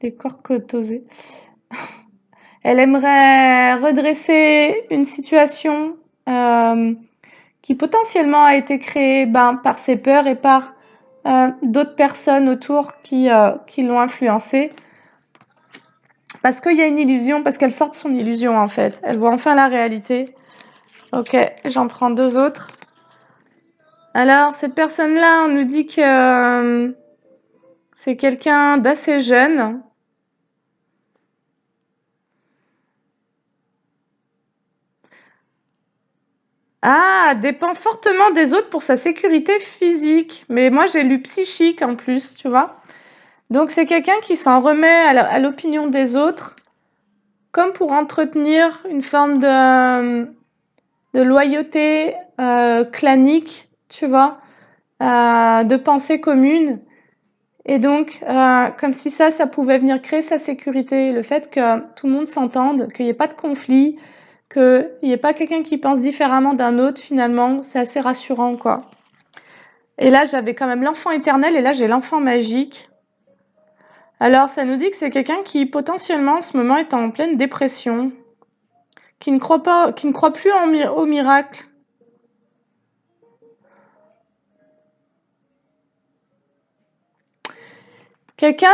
les corps causés. Elle aimerait redresser une situation qui potentiellement a été créée par ses peurs et par d'autres personnes autour qui l'ont influencée. Parce qu'il y a une illusion, parce qu'elle sort de son illusion en fait. Elle voit enfin la réalité. Ok, j'en prends deux autres. Alors, cette personne-là, on nous dit que c'est quelqu'un d'assez jeune. Ah, dépend fortement des autres pour sa sécurité physique. Mais moi, j'ai lu psychique en plus, tu vois. Donc, c'est quelqu'un qui s'en remet à l'opinion des autres, comme pour entretenir une forme de loyauté clanique, tu vois, de pensée commune. Et donc, comme si ça pouvait venir créer sa sécurité. Le fait que tout le monde s'entende, qu'il n'y ait pas de conflit, qu'il n'y ait pas quelqu'un qui pense différemment d'un autre, finalement, c'est assez rassurant, quoi. Et là, j'avais quand même l'enfant éternel et là, j'ai l'enfant magique. Alors, ça nous dit que c'est quelqu'un qui, potentiellement, en ce moment, est en pleine dépression, qui ne croit plus au miracle. Quelqu'un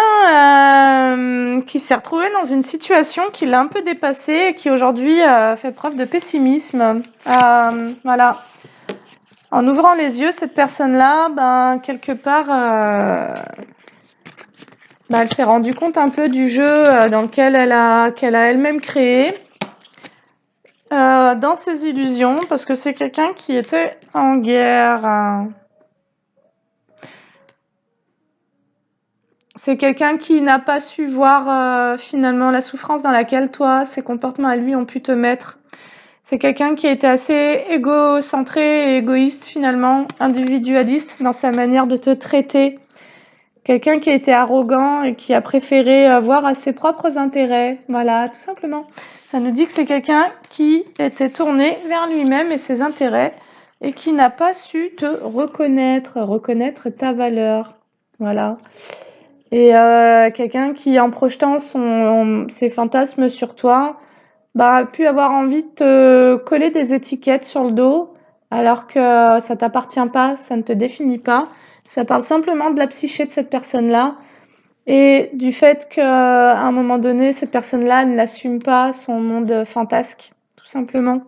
qui s'est retrouvé dans une situation qui l'a un peu dépassé et qui aujourd'hui fait preuve de pessimisme. Voilà. En ouvrant les yeux, cette personne-là, quelque part, elle s'est rendue compte un peu du jeu dans lequel qu'elle a elle-même créé, dans ses illusions, parce que c'est quelqu'un qui était en guerre. C'est quelqu'un qui n'a pas su voir finalement la souffrance dans laquelle toi, ses comportements à lui ont pu te mettre. C'est quelqu'un qui a été assez égocentré et égoïste finalement, individualiste dans sa manière de te traiter. Quelqu'un qui a été arrogant et qui a préféré voir à ses propres intérêts. Voilà, tout simplement. Ça nous dit que c'est quelqu'un qui était tourné vers lui-même et ses intérêts et qui n'a pas su te reconnaître ta valeur. Voilà. Et quelqu'un qui, en projetant ses fantasmes sur toi, a pu avoir envie de te coller des étiquettes sur le dos, alors que ça t'appartient pas, ça ne te définit pas. Ça parle simplement de la psyché de cette personne-là et du fait qu'à un moment donné, cette personne-là ne l'assume pas, son monde fantasque, tout simplement.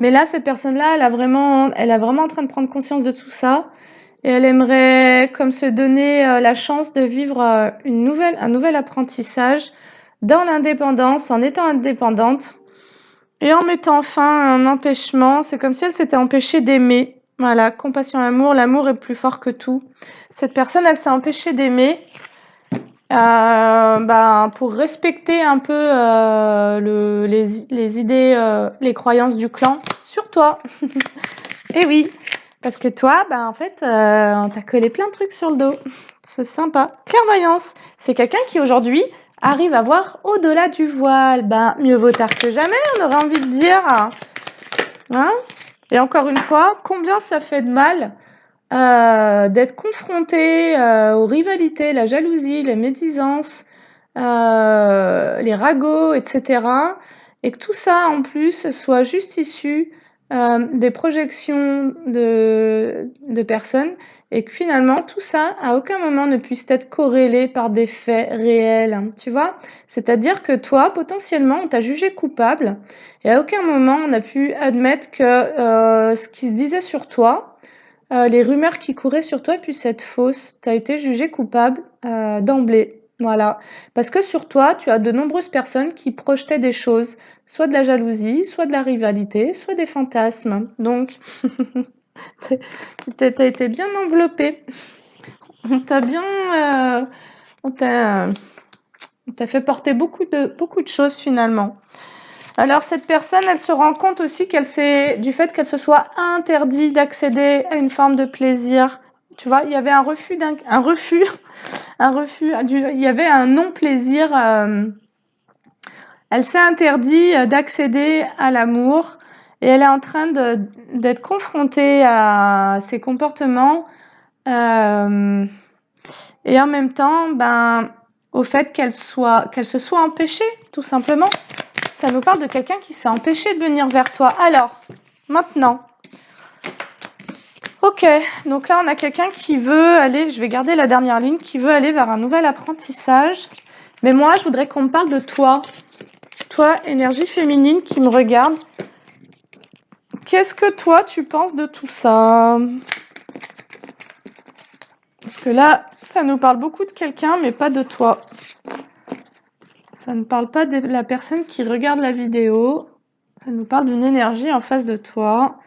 Mais là, cette personne-là, elle est vraiment en train de prendre conscience de tout ça et elle aimerait comme se donner la chance de vivre un nouvel apprentissage dans l'indépendance, en étant indépendante et en mettant fin à un empêchement. C'est comme si elle s'était empêchée d'aimer. Voilà, compassion, amour, l'amour est plus fort que tout. Cette personne, elle s'est empêchée d'aimer pour respecter un peu les idées, les croyances du clan sur toi. Et oui, parce que toi, en fait, on t'a collé plein de trucs sur le dos. C'est sympa. Clairvoyance, c'est quelqu'un qui aujourd'hui arrive à voir au-delà du voile. Mieux vaut tard que jamais, on aurait envie de dire. Hein? Et encore une fois, combien ça fait de mal d'être confronté aux rivalités, la jalousie, les médisances, les ragots, etc. Et que tout ça, en plus, soit juste issu des projections de personnes et que finalement, tout ça, à aucun moment, ne puisse être corrélé par des faits réels, hein, tu vois? C'est-à-dire que toi, potentiellement, on t'a jugé coupable et à aucun moment, on a pu admettre que ce qui se disait sur toi, les rumeurs qui couraient sur toi puissent être fausses. Tu as été jugé coupable d'emblée. Voilà. Parce que sur toi, tu as de nombreuses personnes qui projetaient des choses, soit de la jalousie, soit de la rivalité, soit des fantasmes. Donc, tu as été bien enveloppé. On t'a bien, on t'a fait porter beaucoup de choses finalement. Alors cette personne, elle se rend compte aussi du fait qu'elle se soit interdit d'accéder à une forme de plaisir. Tu vois, il y avait un refus, il y avait un non-plaisir. Elle s'est interdit d'accéder à l'amour et elle est en train d'être confrontée à ses comportements et en même temps, au fait qu'elle se soit empêchée, tout simplement. Ça nous parle de quelqu'un qui s'est empêché de venir vers toi. Alors, maintenant, ok, donc là on a quelqu'un qui veut aller, je vais garder la dernière ligne, qui veut aller vers un nouvel apprentissage. Mais moi, je voudrais qu'on me parle de toi. Toi, énergie féminine qui me regarde. Qu'est-ce que toi, tu penses de tout ça? Parce que là, ça nous parle beaucoup de quelqu'un, mais pas de toi. Ça ne parle pas de la personne qui regarde la vidéo. Ça nous parle d'une énergie en face de toi.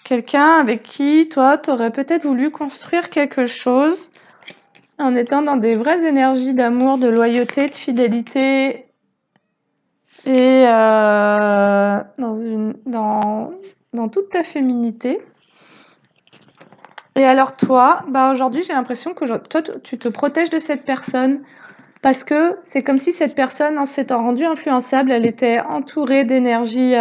Quelqu'un avec qui, toi, t'aurais peut-être voulu construire quelque chose en étant dans des vraies énergies d'amour, de loyauté, de fidélité et dans toute ta féminité. Et alors toi, aujourd'hui, j'ai l'impression que toi, tu te protèges de cette personne parce que c'est comme si cette personne, en s'étant rendue influençable, elle était entourée d'énergie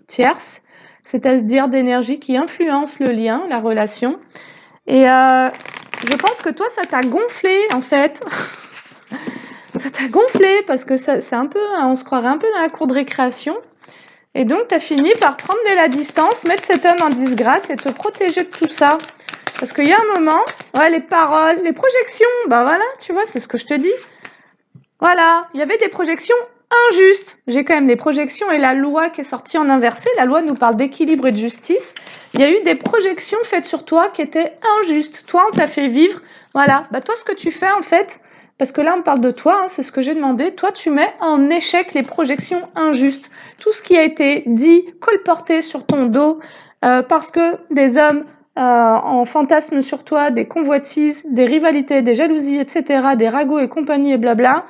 tierce, c'est-à-dire d'énergie qui influence le lien, la relation. Et je pense que toi, ça t'a gonflé, en fait. Ça t'a gonflé parce que c'est un peu, on se croirait un peu dans la cour de récréation. Et donc, tu as fini par prendre de la distance, mettre cet homme en disgrâce et te protéger de tout ça. Parce qu'il y a un moment, les paroles, les projections, voilà, tu vois, c'est ce que je te dis. Voilà, il y avait des projections injustes. J'ai quand même les projections et la loi qui est sortie en inversé. La loi nous parle d'équilibre et de justice. Il y a eu des projections faites sur toi qui étaient injustes. Toi, on t'a fait vivre. Voilà, toi, ce que tu fais, en fait, parce que là, on parle de toi, c'est ce que j'ai demandé. Toi, tu mets en échec les projections injustes. Tout ce qui a été dit, colporté sur ton dos, parce que des hommes en fantasment sur toi, des convoitises, des rivalités, des jalousies, etc., des ragots et compagnie et blabla,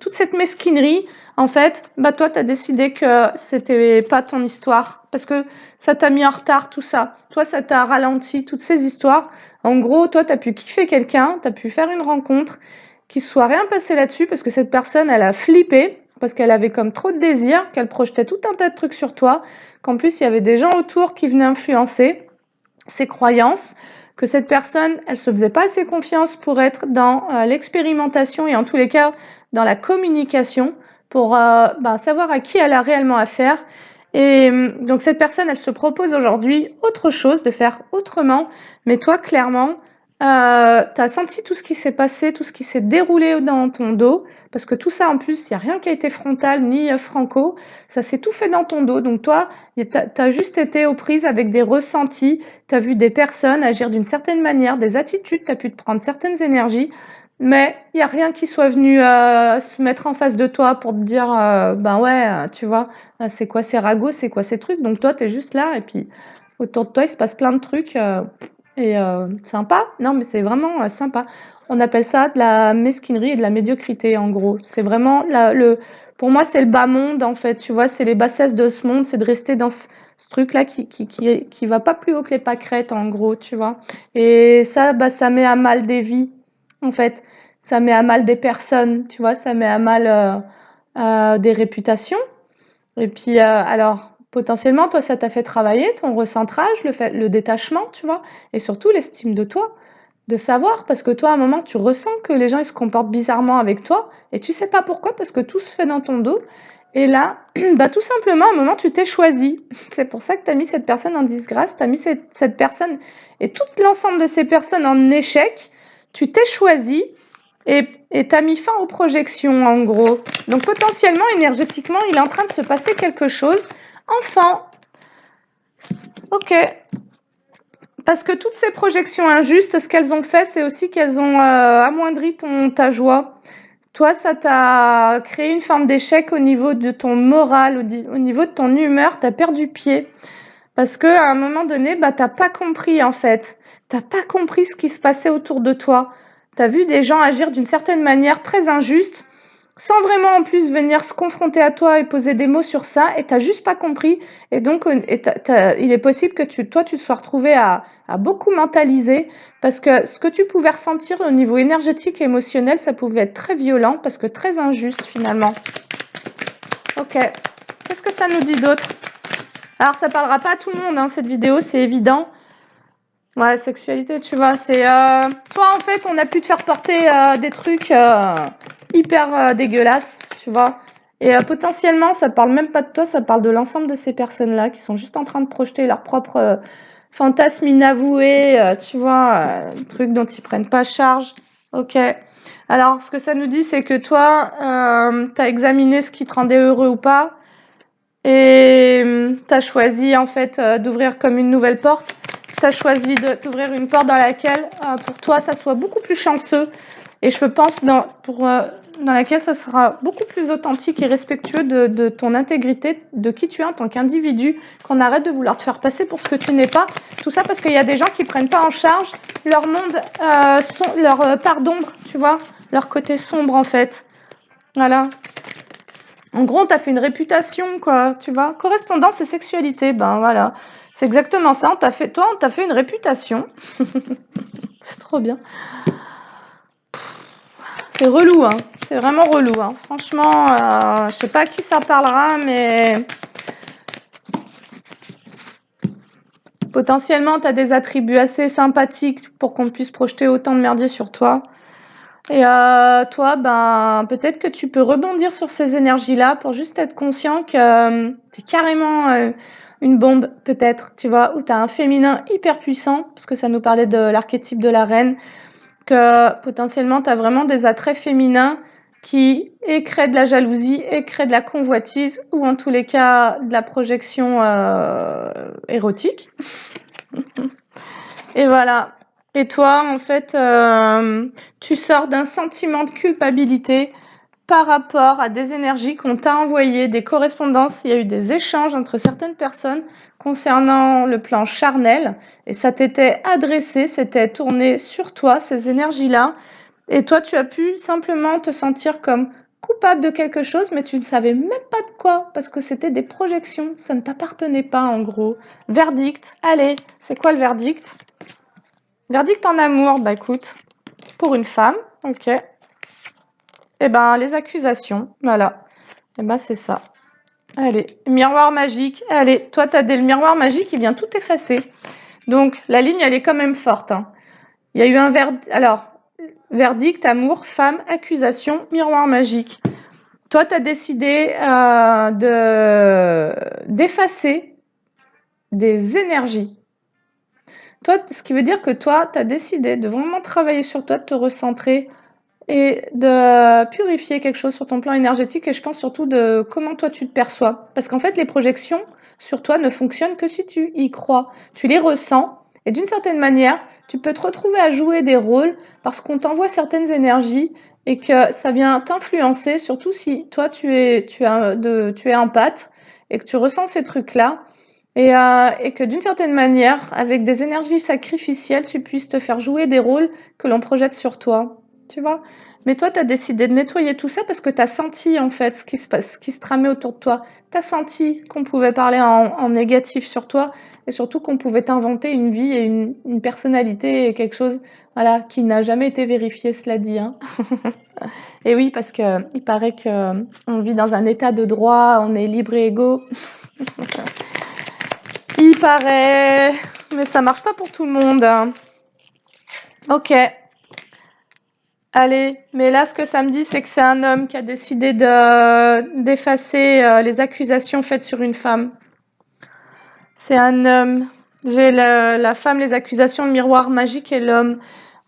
toute cette mesquinerie, en fait, toi, tu as décidé que c'était pas ton histoire, parce que ça t'a mis en retard, tout ça. Toi, ça t'a ralenti, toutes ces histoires. En gros, toi, tu as pu kiffer quelqu'un, tu as pu faire une rencontre, qu'il ne soit rien passé là-dessus, parce que cette personne, elle a flippé, parce qu'elle avait comme trop de désir, qu'elle projetait tout un tas de trucs sur toi, qu'en plus, il y avait des gens autour qui venaient influencer ses croyances, que cette personne, elle se faisait pas assez confiance pour être dans l'expérimentation et en tous les cas dans la communication pour savoir à qui elle a réellement affaire. Et donc cette personne, elle se propose aujourd'hui autre chose, de faire autrement. Mais toi, clairement, tu as senti tout ce qui s'est passé, tout ce qui s'est déroulé dans ton dos, parce que tout ça, en plus, il y a rien qui a été frontal ni, franco. Ça s'est tout fait dans ton dos. Donc toi, tu as juste été aux prises avec des ressentis. Tu as vu des personnes agir d'une certaine manière, des attitudes, tu as pu te prendre certaines énergies, mais il y a rien qui soit venu, se mettre en face de toi pour te dire, «Ben ouais, tu vois, c'est quoi ces ragots, c'est quoi ces trucs?» Donc toi, tu es juste là et puis autour de toi, il se passe plein de trucs, et sympa. Non, mais c'est vraiment, sympa. On appelle ça de la mesquinerie et de la médiocrité, en gros. C'est vraiment pour moi, c'est le bas monde, en fait, tu vois? C'est les bassesses de ce monde, c'est de rester dans ce truc-là qui va pas plus haut que les pâquerettes, en gros, tu vois? Et ça, bah, ça met à mal des vies, en fait. Ça met à mal des personnes, tu vois? Ça met à mal, des réputations. Et puis, alors, potentiellement, toi, ça t'a fait travailler ton recentrage, le détachement, tu vois? Et surtout l'estime de toi, de savoir, parce que toi, à un moment, tu ressens que les gens, ils se comportent bizarrement avec toi et tu sais pas pourquoi, parce que tout se fait dans ton dos. Et là, bah, tout simplement, à un moment, tu t'es choisi. C'est pour ça que tu as mis cette personne en disgrâce, tu as mis cette personne et tout l'ensemble de ces personnes en échec. Tu t'es choisi et tu as mis fin aux projections, en gros. Donc potentiellement, énergétiquement, il est en train de se passer quelque chose. Enfant, ok. Parce que toutes ces projections injustes, ce qu'elles ont fait, c'est aussi qu'elles ont amoindri ta joie. Toi, ça t'a créé une forme d'échec au niveau de ton moral, au niveau de ton humeur, tu as perdu pied. Parce qu'à un moment donné, bah, tu n'as pas compris, en fait. Tu n'as pas compris ce qui se passait autour de toi. Tu as vu des gens agir d'une certaine manière très injuste, sans vraiment en plus venir se confronter à toi et poser des mots sur ça, et tu n'as juste pas compris. Et donc, il est possible que toi, tu te sois retrouvé à beaucoup mentaliser, parce que ce que tu pouvais ressentir au niveau énergétique et émotionnel, ça pouvait être très violent, parce que très injuste finalement. Ok. Qu'est-ce que ça nous dit d'autre? Alors, ça parlera pas à tout le monde, hein, cette vidéo, c'est évident. Ouais, sexualité, tu vois, c'est... Toi, en fait, on a pu te faire porter des trucs hyper dégueulasses, tu vois. Et potentiellement, ça parle même pas de toi, ça parle de l'ensemble de ces personnes-là qui sont juste en train de projeter leurs propres fantasmes inavoués, tu vois, trucs dont ils prennent pas charge. Ok. Alors, ce que ça nous dit, c'est que toi, t'as examiné ce qui te rendait heureux ou pas, et t'as choisi, en fait, d'ouvrir comme une nouvelle porte. Tu as choisi d'ouvrir une porte dans laquelle, pour toi, ça soit beaucoup plus chanceux. Et je pense dans laquelle ça sera beaucoup plus authentique et respectueux de ton intégrité, de qui tu es en tant qu'individu, qu'on arrête de vouloir te faire passer pour ce que tu n'es pas. Tout ça parce qu'il y a des gens qui prennent pas en charge leur monde, leur part d'ombre, tu vois, leur côté sombre, en fait. Voilà. En gros, tu as fait une réputation, quoi, tu vois. Correspondance et sexualité, ben voilà. C'est exactement ça. On t'a fait une réputation. C'est trop bien. C'est relou, hein. C'est vraiment relou, hein. Franchement, je sais pas à qui ça parlera, mais potentiellement, tu as des attributs assez sympathiques pour qu'on puisse projeter autant de merdier sur toi. Et toi, ben, peut-être que tu peux rebondir sur ces énergies-là pour juste être conscient que t'es carrément une bombe, peut-être, tu vois, où tu as un féminin hyper puissant, parce que ça nous parlait de l'archétype de la reine, que potentiellement, tu as vraiment des attraits féminins qui créent de la jalousie, et créent de la convoitise, ou en tous les cas, de la projection érotique. Et voilà. Et toi, en fait, tu sors d'un sentiment de culpabilité par rapport à des énergies qu'on t'a envoyées, des correspondances. Il y a eu des échanges entre certaines personnes concernant le plan charnel, et ça t'était adressé, c'était tourné sur toi, ces énergies-là. Et toi, tu as pu simplement te sentir comme coupable de quelque chose, mais tu ne savais même pas de quoi, parce que c'était des projections, ça ne t'appartenait pas, en gros. Verdict. Allez, c'est quoi le verdict? Verdict en amour, bah écoute, pour une femme, ok. Eh ben, les accusations, voilà. Eh ben, c'est ça. Allez, miroir magique. Allez, toi, t'as le miroir magique, il vient tout effacer. Donc, la ligne, elle est quand même forte, hein. Il y a eu un verdict, amour, femme, accusation, miroir magique. Toi, t'as décidé d'effacer des énergies. Toi, ce qui veut dire que toi, tu as décidé de vraiment travailler sur toi, de te recentrer et de purifier quelque chose sur ton plan énergétique et je pense surtout de comment toi tu te perçois. Parce qu'en fait, les projections sur toi ne fonctionnent que si tu y crois. Tu les ressens et d'une certaine manière, tu peux te retrouver à jouer des rôles parce qu'on t'envoie certaines énergies et que ça vient t'influencer, surtout si toi tu es empathe et que tu ressens ces trucs-là. Et que d'une certaine manière, avec des énergies sacrificielles, tu puisses te faire jouer des rôles que l'on projette sur toi. Tu vois? Mais toi, tu as décidé de nettoyer tout ça parce que tu as senti en fait ce qui se passe, ce qui se tramait autour de toi. Tu as senti qu'on pouvait parler en négatif sur toi et surtout qu'on pouvait t'inventer une vie et une personnalité et quelque chose voilà, qui n'a jamais été vérifié, cela dit. Hein. Et oui, parce que il paraît que on vit dans un état de droit, on est libre et égaux. Il paraît, mais ça marche pas pour tout le monde. Hein. Ok. Allez, mais là, ce que ça me dit, c'est que c'est un homme qui a décidé d'effacer les accusations faites sur une femme. C'est un homme. J'ai la femme, les accusations, le miroir magique et l'homme.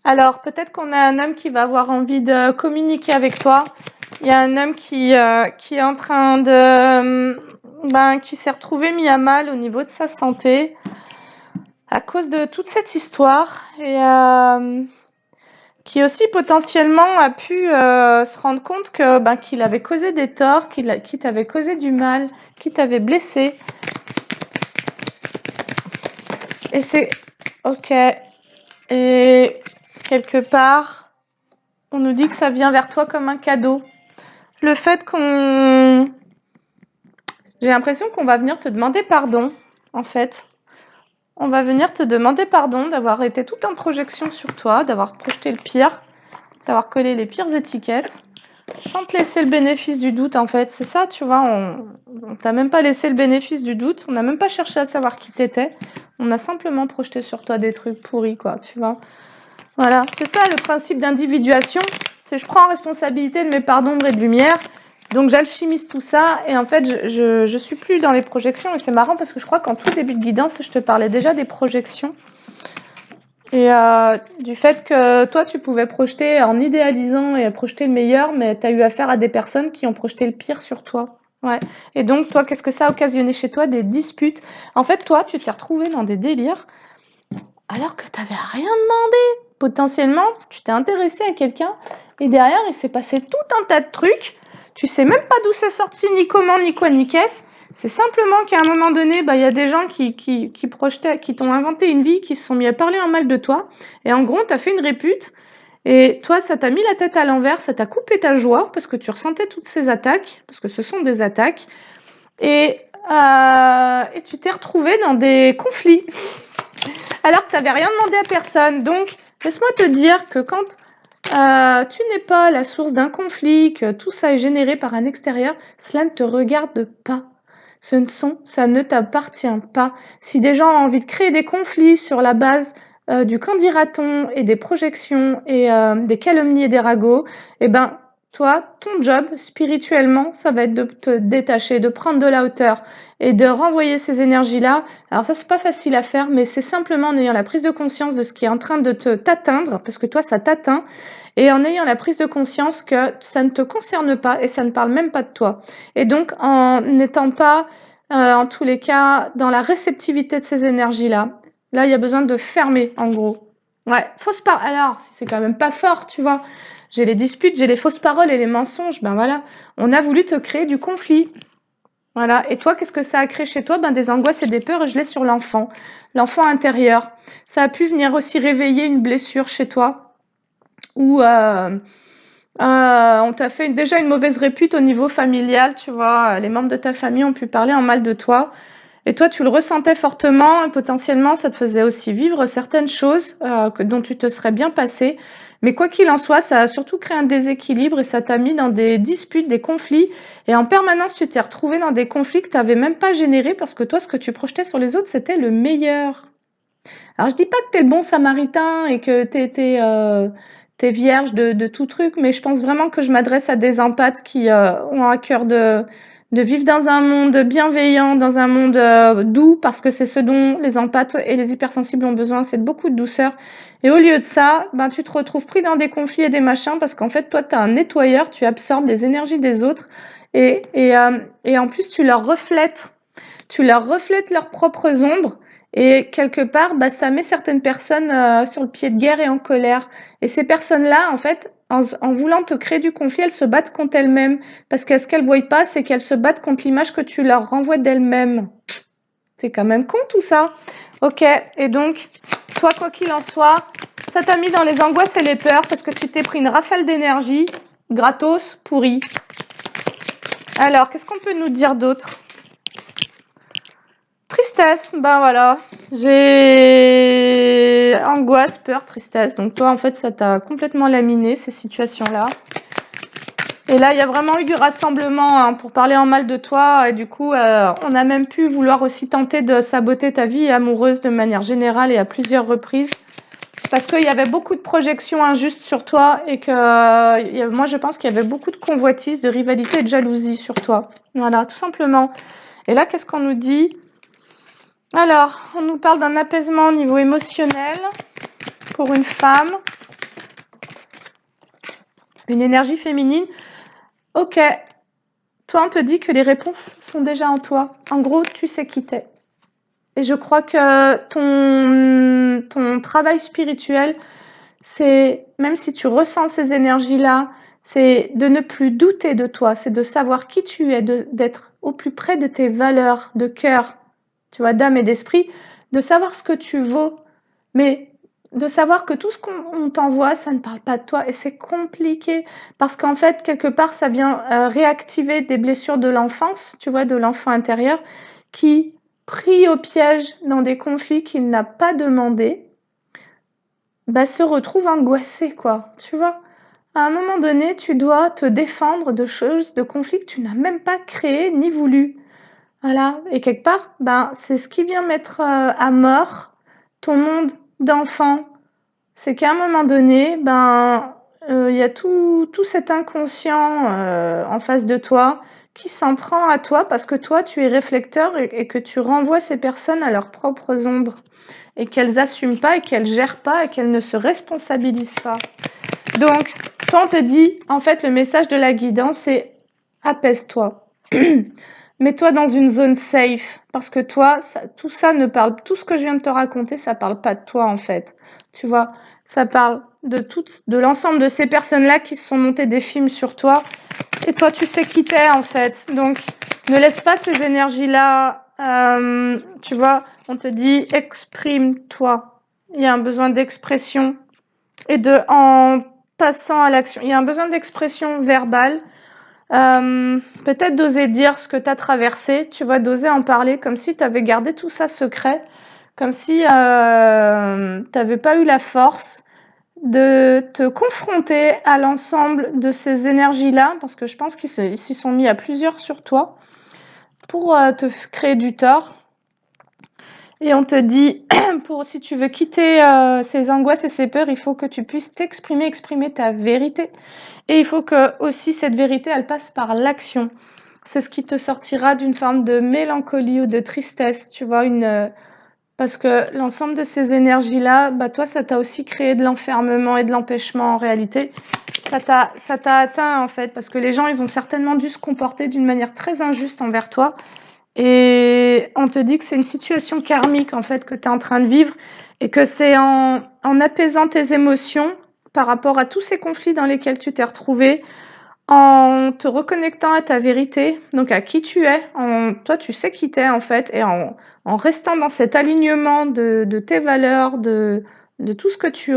Alors, peut-être qu'on a un homme qui va avoir envie de communiquer avec toi. Il y a un homme qui est en train qui s'est retrouvé mis à mal au niveau de sa santé à cause de toute cette histoire et qui aussi potentiellement a pu se rendre compte que qu'il avait causé des torts, qu'il t'avait causé du mal, qu'il t'avait blessé. Et c'est ok. Et quelque part, on nous dit que ça vient vers toi comme un cadeau. Le fait j'ai l'impression qu'on va venir te demander pardon, en fait. On va venir te demander pardon d'avoir été tout en projection sur toi, d'avoir projeté le pire, d'avoir collé les pires étiquettes, sans te laisser le bénéfice du doute, en fait. C'est ça, tu vois, on t'a même pas laissé le bénéfice du doute, on n'a même pas cherché à savoir qui t'étais, on a simplement projeté sur toi des trucs pourris, quoi, tu vois. Voilà, c'est ça le principe d'individuation, c'est je prends responsabilité de mes parts d'ombre et de lumière, donc j'alchimise tout ça, et en fait, je suis plus dans les projections, et c'est marrant parce que je crois qu'en tout début de guidance, je te parlais déjà des projections, et du fait que toi, tu pouvais projeter en idéalisant et projeter le meilleur, mais tu as eu affaire à des personnes qui ont projeté le pire sur toi. Ouais. Et donc, toi, qu'est-ce que ça a occasionné chez toi? Des disputes. En fait, toi, tu t'es retrouvé dans des délires alors que tu n'avais rien demandé. Potentiellement, tu t'es intéressé à quelqu'un et derrière, il s'est passé tout un tas de trucs. Tu sais même pas d'où c'est sorti, ni comment, ni quoi, ni qu'est-ce. C'est simplement qu'à un moment donné, il y a des gens qui projetaient, qui t'ont inventé une vie, qui se sont mis à parler en mal de toi. Et en gros, tu as fait une répute. Et toi, ça t'a mis la tête à l'envers, ça t'a coupé ta joie parce que tu ressentais toutes ces attaques, parce que ce sont des attaques. Et tu t'es retrouvé dans des conflits alors que tu n'avais rien demandé à personne. Donc, laisse-moi te dire que quand tu n'es pas la source d'un conflit, que tout ça est généré par un extérieur, cela ne te regarde pas. Ça ne t'appartient pas. Si des gens ont envie de créer des conflits sur la base du qu'en dira-t-on et des projections et des calomnies et des ragots, eh ben, toi, ton job, spirituellement, ça va être de te détacher, de prendre de la hauteur et de renvoyer ces énergies-là. Alors ça, c'est pas facile à faire, mais c'est simplement en ayant la prise de conscience de ce qui est en train de t'atteindre, parce que toi, ça t'atteint, et en ayant la prise de conscience que ça ne te concerne pas et ça ne parle même pas de toi. Et donc, en n'étant pas, en tous les cas, dans la réceptivité de ces énergies-là, là, il y a besoin de fermer, en gros. Ouais, fausse parole. Alors, c'est quand même pas fort, tu vois. J'ai les disputes, j'ai les fausses paroles et les mensonges. Ben voilà, on a voulu te créer du conflit. Voilà. Et toi, qu'est-ce que ça a créé chez toi? Ben, des angoisses et des peurs, et je l'ai sur l'enfant intérieur. Ça a pu venir aussi réveiller une blessure chez toi, ou on t'a fait déjà une mauvaise répute au niveau familial, tu vois. Les membres de ta famille ont pu parler en mal de toi. Et toi, tu le ressentais fortement et potentiellement, ça te faisait aussi vivre certaines choses dont tu te serais bien passé. Mais quoi qu'il en soit, ça a surtout créé un déséquilibre et ça t'a mis dans des disputes, des conflits. Et en permanence, tu t'es retrouvé dans des conflits que tu n'avais même pas générés parce que toi, ce que tu projetais sur les autres, c'était le meilleur. Alors, je dis pas que tu es le bon samaritain et que t'es vierge de tout truc, mais je pense vraiment que je m'adresse à des empathes qui ont à cœur de de vivre dans un monde bienveillant, dans un monde doux, parce que c'est ce dont les empathes et les hypersensibles ont besoin, c'est de beaucoup de douceur. Et au lieu de ça, ben, tu te retrouves pris dans des conflits et des machins, parce qu'en fait, toi, tu es un nettoyeur, tu absorbes les énergies des autres, et en plus, tu leur reflètes leurs propres ombres, et quelque part, bah, ça met certaines personnes sur le pied de guerre et en colère. Et ces personnes-là, en fait, en voulant te créer du conflit, elles se battent contre elles-mêmes. Parce que ce qu'elles ne voient pas, c'est qu'elles se battent contre l'image que tu leur renvoies d'elles-mêmes. C'est quand même con tout ça. Ok, et donc, toi, quoi qu'il en soit, ça t'a mis dans les angoisses et les peurs parce que tu t'es pris une rafale d'énergie, gratos, pourri. Alors, qu'est-ce qu'on peut nous dire d'autre ? Tristesse, ben voilà, j'ai angoisse, peur, tristesse. Donc toi, en fait, ça t'a complètement laminé, ces situations-là. Et là, il y a vraiment eu du rassemblement hein, pour parler en mal de toi. Et du coup, on a même pu vouloir aussi tenter de saboter ta vie amoureuse de manière générale et à plusieurs reprises. Parce qu'il y avait beaucoup de projections injustes sur toi et que moi, je pense qu'il y avait beaucoup de convoitises, de rivalité et de jalousie sur toi. Voilà, tout simplement. Et là, qu'est-ce qu'on nous dit ? Alors, on nous parle d'un apaisement au niveau émotionnel pour une femme, une énergie féminine. Ok, toi on te dit que les réponses sont déjà en toi. En gros, tu sais qui t'es. Et je crois que ton travail spirituel, c'est, même si tu ressens ces énergies-là, c'est de ne plus douter de toi, c'est de savoir qui tu es, d'être au plus près de tes valeurs de cœur, tu vois, d'âme et d'esprit, de savoir ce que tu vaux, mais de savoir que tout ce qu'on t'envoie, ça ne parle pas de toi et c'est compliqué parce qu'en fait, quelque part, ça vient réactiver des blessures de l'enfance, tu vois, de l'enfant intérieur qui, pris au piège dans des conflits qu'il n'a pas demandé, bah, se retrouve angoissé, quoi, tu vois. À un moment donné, tu dois te défendre de choses, de conflits que tu n'as même pas créés ni voulu. Voilà, et quelque part, ben, c'est ce qui vient mettre à mort ton monde d'enfant. C'est qu'à un moment donné, ben, y a tout cet inconscient en face de toi qui s'en prend à toi parce que toi, tu es réflecteur et que tu renvoies ces personnes à leurs propres ombres et qu'elles assument pas et qu'elles gèrent pas et qu'elles ne se responsabilisent pas. Donc, toi, on te dit, en fait, le message de la guidance, c'est apaise-toi. Mets-toi dans une zone safe, parce que toi, tout ça ne parle, tout ce que je viens de te raconter, ça parle pas de toi, en fait. Tu vois, ça parle de l'ensemble de ces personnes-là qui se sont montées des films sur toi. Et toi, tu sais qui t'es, en fait. Donc, ne laisse pas ces énergies-là, tu vois, on te dit, exprime-toi. Il y a un besoin d'expression et en passant à l'action. Il y a un besoin d'expression verbale. Peut-être d'oser dire ce que tu as traversé, tu vois, d'oser en parler comme si tu avais gardé tout ça secret, comme si tu n'avais pas eu la force de te confronter à l'ensemble de ces énergies-là, parce que je pense qu'ils s'y sont mis à plusieurs sur toi, pour te créer du tort. Et on te dit, si tu veux quitter ces angoisses et ces peurs, il faut que tu puisses exprimer ta vérité. Et il faut que aussi cette vérité, elle passe par l'action. C'est ce qui te sortira d'une forme de mélancolie ou de tristesse, tu vois, parce que l'ensemble de ces énergies-là, bah toi, ça t'a aussi créé de l'enfermement et de l'empêchement en réalité. Ça t'a atteint en fait, parce que les gens, ils ont certainement dû se comporter d'une manière très injuste envers toi. Et on te dit que c'est une situation karmique en fait que tu es en train de vivre et que c'est en apaisant tes émotions par rapport à tous ces conflits dans lesquels tu t'es retrouvé, en te reconnectant à ta vérité, donc à qui tu es, toi tu sais qui t'es en fait, et en restant dans cet alignement de tes valeurs, de tout ce que tu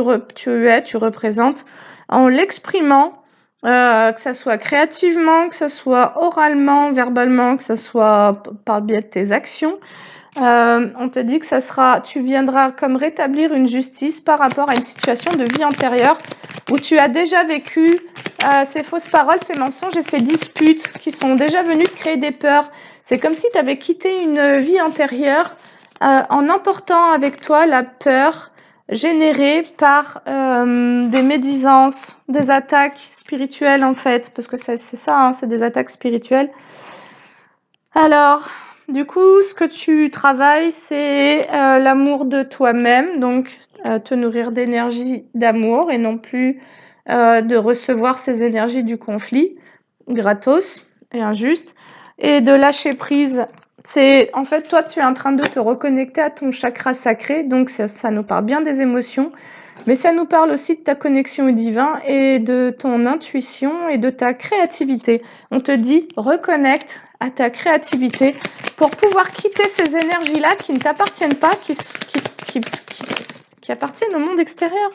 es, tu représentes, en l'exprimant, que ça soit créativement, que ça soit oralement, verbalement, que ça soit par le biais de tes actions. On te dit que tu viendras comme rétablir une justice par rapport à une situation de vie antérieure où tu as déjà vécu ces fausses paroles, ces mensonges et ces disputes qui sont déjà venus te créer des peurs. C'est comme si tu avais quitté une vie antérieure en emportant avec toi la peur générée par des médisances, des attaques spirituelles en fait, parce que c'est ça, hein, c'est des attaques spirituelles. Alors, du coup, ce que tu travailles, c'est l'amour de toi-même, donc te nourrir d'énergie d'amour et non plus de recevoir ces énergies du conflit, gratos et injuste, et de lâcher prise. C'est en fait, toi, tu es en train de te reconnecter à ton chakra sacré, donc ça nous parle bien des émotions, mais ça nous parle aussi de ta connexion au divin et de ton intuition et de ta créativité. On te dit reconnecte à ta créativité pour pouvoir quitter ces énergies-là qui ne t'appartiennent pas, qui appartiennent au monde extérieur.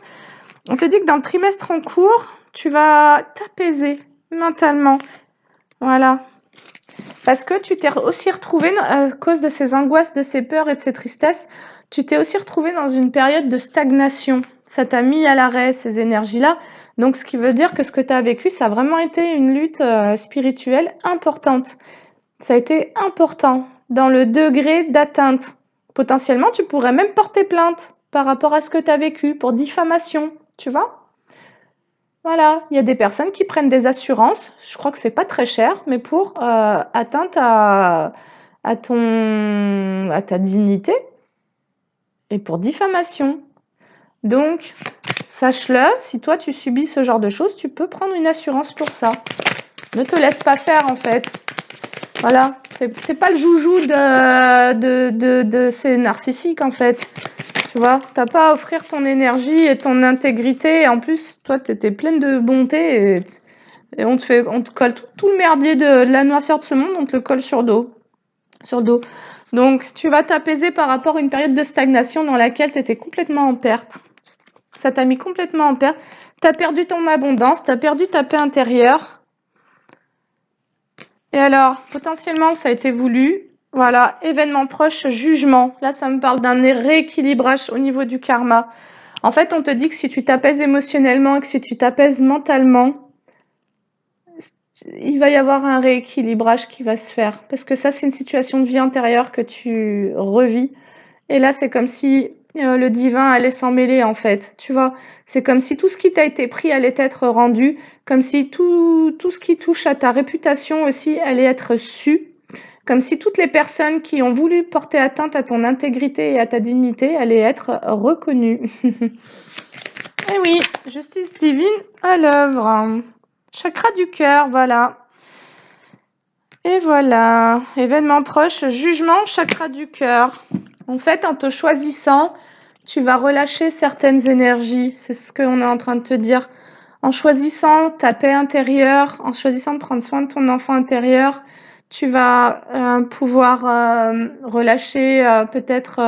On te dit que dans le trimestre en cours, tu vas t'apaiser mentalement. Voilà. Parce que tu t'es aussi retrouvé, à cause de ces angoisses, de ces peurs et de ces tristesses, tu t'es aussi retrouvé dans une période de stagnation. Ça t'a mis à l'arrêt, ces énergies-là. Donc, ce qui veut dire que ce que tu as vécu, ça a vraiment été une lutte spirituelle importante. Ça a été important dans le degré d'atteinte. Potentiellement, tu pourrais même porter plainte par rapport à ce que tu as vécu pour diffamation, tu vois? Voilà, il y a des personnes qui prennent des assurances, je crois que c'est pas très cher, mais pour atteinte à ta dignité et pour diffamation. Donc, sache-le, si toi tu subis ce genre de choses, tu peux prendre une assurance pour ça. Ne te laisse pas faire en fait. Voilà, t'es pas le joujou de ces narcissiques en fait. Tu vois, t'as pas à offrir ton énergie et ton intégrité. Et en plus, toi, t'étais pleine de bonté et on te colle tout le merdier de la noirceur de ce monde, on te le colle sur le dos. Donc, tu vas t'apaiser par rapport à une période de stagnation dans laquelle tu étais complètement en perte. Ça t'a mis complètement en perte. Tu as perdu ton abondance, tu as perdu ta paix intérieure. Et alors, potentiellement, ça a été voulu. Voilà, événement proche, jugement. Là, ça me parle d'un rééquilibrage au niveau du karma. En fait, on te dit que si tu t'apaises émotionnellement et que si tu t'apaises mentalement, il va y avoir un rééquilibrage qui va se faire. Parce que ça, c'est une situation de vie intérieure que tu revis. Et là, c'est comme si le divin allait s'en mêler, en fait. Tu vois, c'est comme si tout ce qui t'a été pris allait être rendu, comme si tout ce qui touche à ta réputation aussi allait être su, comme si toutes les personnes qui ont voulu porter atteinte à ton intégrité et à ta dignité allaient être reconnues. Eh oui, justice divine à l'œuvre. Chakra du cœur, voilà. Et voilà, événement proche, jugement, chakra du cœur. En fait, en te choisissant, tu vas relâcher certaines énergies. C'est ce qu'on est en train de te dire. En choisissant ta paix intérieure, en choisissant de prendre soin de ton enfant intérieur, tu vas pouvoir relâcher peut-être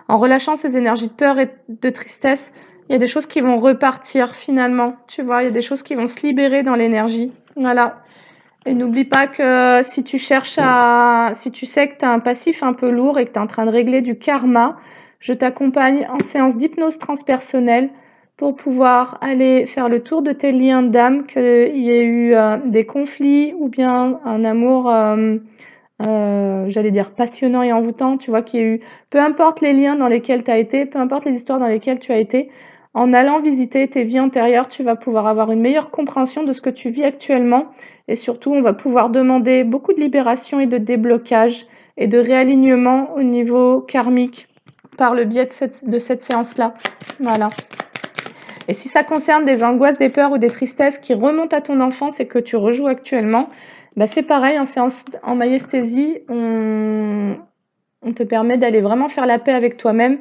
en relâchant ces énergies de peur et de tristesse, il y a des choses qui vont repartir finalement. Tu vois, il y a des choses qui vont se libérer dans l'énergie. Voilà. Et n'oublie pas que si tu sais que tu as un passif un peu lourd et que tu es en train de régler du karma, je t'accompagne en séance d'hypnose transpersonnelle pour pouvoir aller faire le tour de tes liens d'âme, qu'il y ait eu des conflits ou bien un amour, j'allais dire passionnant et envoûtant, tu vois, qu'il y ait eu, peu importe les liens dans lesquels tu as été, peu importe les histoires dans lesquelles tu as été, en allant visiter tes vies antérieures, tu vas pouvoir avoir une meilleure compréhension de ce que tu vis actuellement et surtout, on va pouvoir demander beaucoup de libération et de déblocage et de réalignement au niveau karmique par le biais de cette séance-là. Voilà. Et si ça concerne des angoisses, des peurs ou des tristesses qui remontent à ton enfance et que tu rejoues actuellement, bah c'est pareil, en séance en maïesthésie, on te permet d'aller vraiment faire la paix avec toi-même.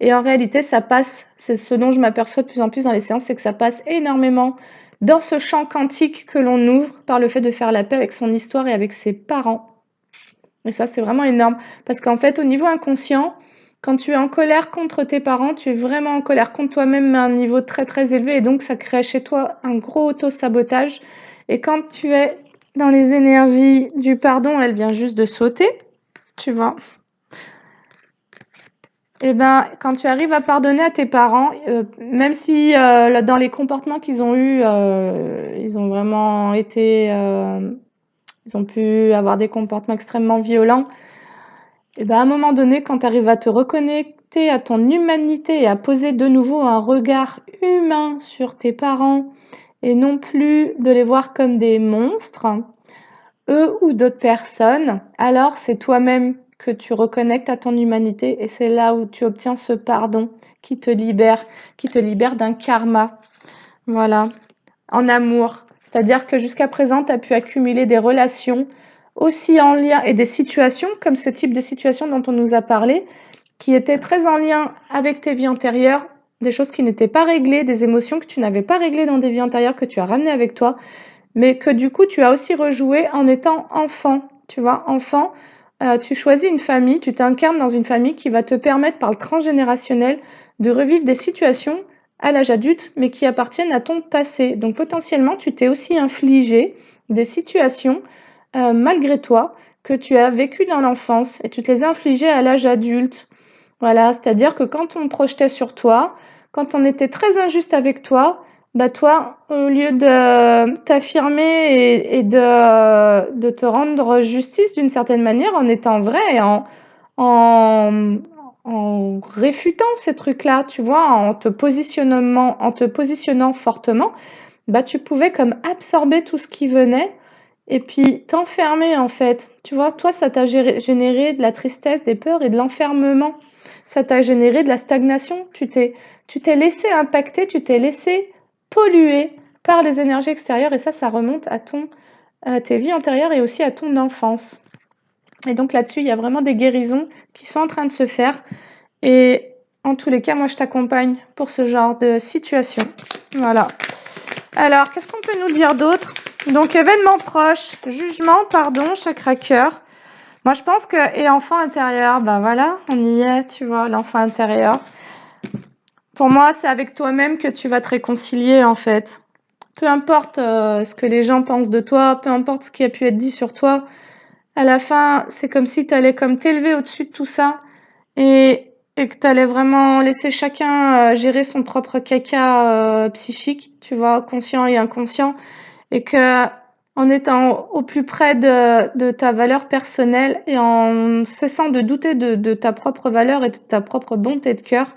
Et en réalité, ça passe, c'est ce dont je m'aperçois de plus en plus dans les séances, c'est que ça passe énormément dans ce champ quantique que l'on ouvre par le fait de faire la paix avec son histoire et avec ses parents. Et ça, c'est vraiment énorme. Parce qu'en fait, au niveau inconscient, quand tu es en colère contre tes parents, tu es vraiment en colère contre toi-même à un niveau très très élevé. Et donc, ça crée chez toi un gros auto-sabotage. Et quand tu es dans les énergies du pardon, elle vient juste de sauter, tu vois. Et ben, quand tu arrives à pardonner à tes parents, même si dans les comportements qu'ils ont eus, ils ont vraiment été, ils ont pu avoir des comportements extrêmement violents. Et ben, à un moment donné, quand tu arrives à te reconnecter à ton humanité et à poser de nouveau un regard humain sur tes parents et non plus de les voir comme des monstres, eux ou d'autres personnes, alors c'est toi-même que tu reconnectes à ton humanité et c'est là où tu obtiens ce pardon qui te libère d'un karma. Voilà, en amour. C'est-à-dire que jusqu'à présent, tu as pu accumuler des relations aussi en lien et des situations comme ce type de situation dont on nous a parlé, qui étaient très en lien avec tes vies antérieures, des choses qui n'étaient pas réglées, des émotions que tu n'avais pas réglées dans des vies antérieures que tu as ramenées avec toi, mais que du coup tu as aussi rejoué en étant enfant. Tu vois, enfant, tu choisis une famille, tu t'incarnes dans une famille qui va te permettre par le transgénérationnel de revivre des situations à l'âge adulte, mais qui appartiennent à ton passé. Donc potentiellement, tu t'es aussi infligé des situations malgré toi que tu as vécues dans l'enfance et tu te les as infligées à l'âge adulte. Voilà, c'est-à-dire que quand on projetait sur toi, quand on était très injuste avec toi, bah toi, au lieu de t'affirmer de te rendre justice d'une certaine manière en étant vrai et en, en réfutant ces trucs-là, tu vois, en te positionnant fortement, bah tu pouvais comme absorber tout ce qui venait et puis t'enfermer en fait. Tu vois, toi, ça t'a généré de la tristesse, des peurs et de l'enfermement. Ça t'a généré de la stagnation. Tu t'es laissé impacter, tu t'es laissé polluer par les énergies extérieures et ça remonte à tes vies antérieures et aussi à ton enfance. Et donc là-dessus, il y a vraiment des guérisons qui sont en train de se faire. Et en tous les cas, moi, je t'accompagne pour ce genre de situation. Voilà. Alors, qu'est-ce qu'on peut nous dire d'autre? Donc, événement proche, jugement, pardon, chakra cœur. Moi, je pense que, et enfant intérieur, ben voilà, on y est, tu vois, l'enfant intérieur. Pour moi, c'est avec toi-même que tu vas te réconcilier, en fait. Peu importe ce que les gens pensent de toi, peu importe ce qui a pu être dit sur toi, à la fin, c'est comme si tu allais comme t'élever au-dessus de tout ça et que tu allais vraiment laisser chacun gérer son propre caca psychique, tu vois, conscient et inconscient, et que en étant au plus près de ta valeur personnelle et en cessant de douter de ta propre valeur et de ta propre bonté de cœur,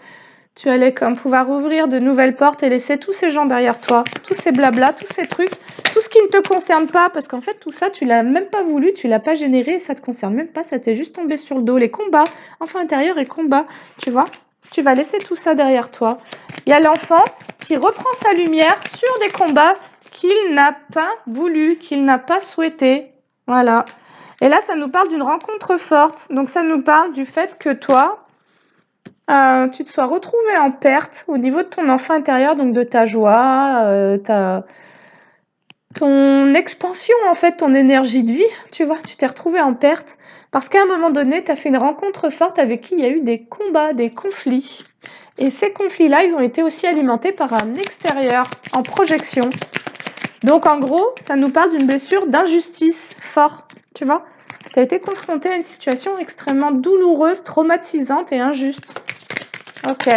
tu allais comme pouvoir ouvrir de nouvelles portes et laisser tous ces gens derrière toi, tous ces blablas, tous ces trucs, tout ce qui ne te concerne pas, parce qu'en fait tout ça tu l'as même pas voulu, tu l'as pas généré, et ça te concerne même pas, ça t'est juste tombé sur le dos. Les combats, enfant intérieur et combats, tu vois, tu vas laisser tout ça derrière toi. Il y a l'enfant qui reprend sa lumière sur des combats qu'il n'a pas voulu, qu'il n'a pas souhaité, voilà. Et là ça nous parle d'une rencontre forte, donc ça nous parle du fait que toi, tu te sois retrouvé en perte au niveau de ton enfant intérieur, donc de ta joie, ton expansion, en fait, ton énergie de vie, tu vois, tu t'es retrouvé en perte parce qu'à un moment donné, tu as fait une rencontre forte avec qui il y a eu des combats, des conflits. Et ces conflits-là, ils ont été aussi alimentés par un extérieur en projection. Donc, en gros, ça nous parle d'une blessure d'injustice fort, tu vois. Tu as été confronté à une situation extrêmement douloureuse, traumatisante et injuste. Ok.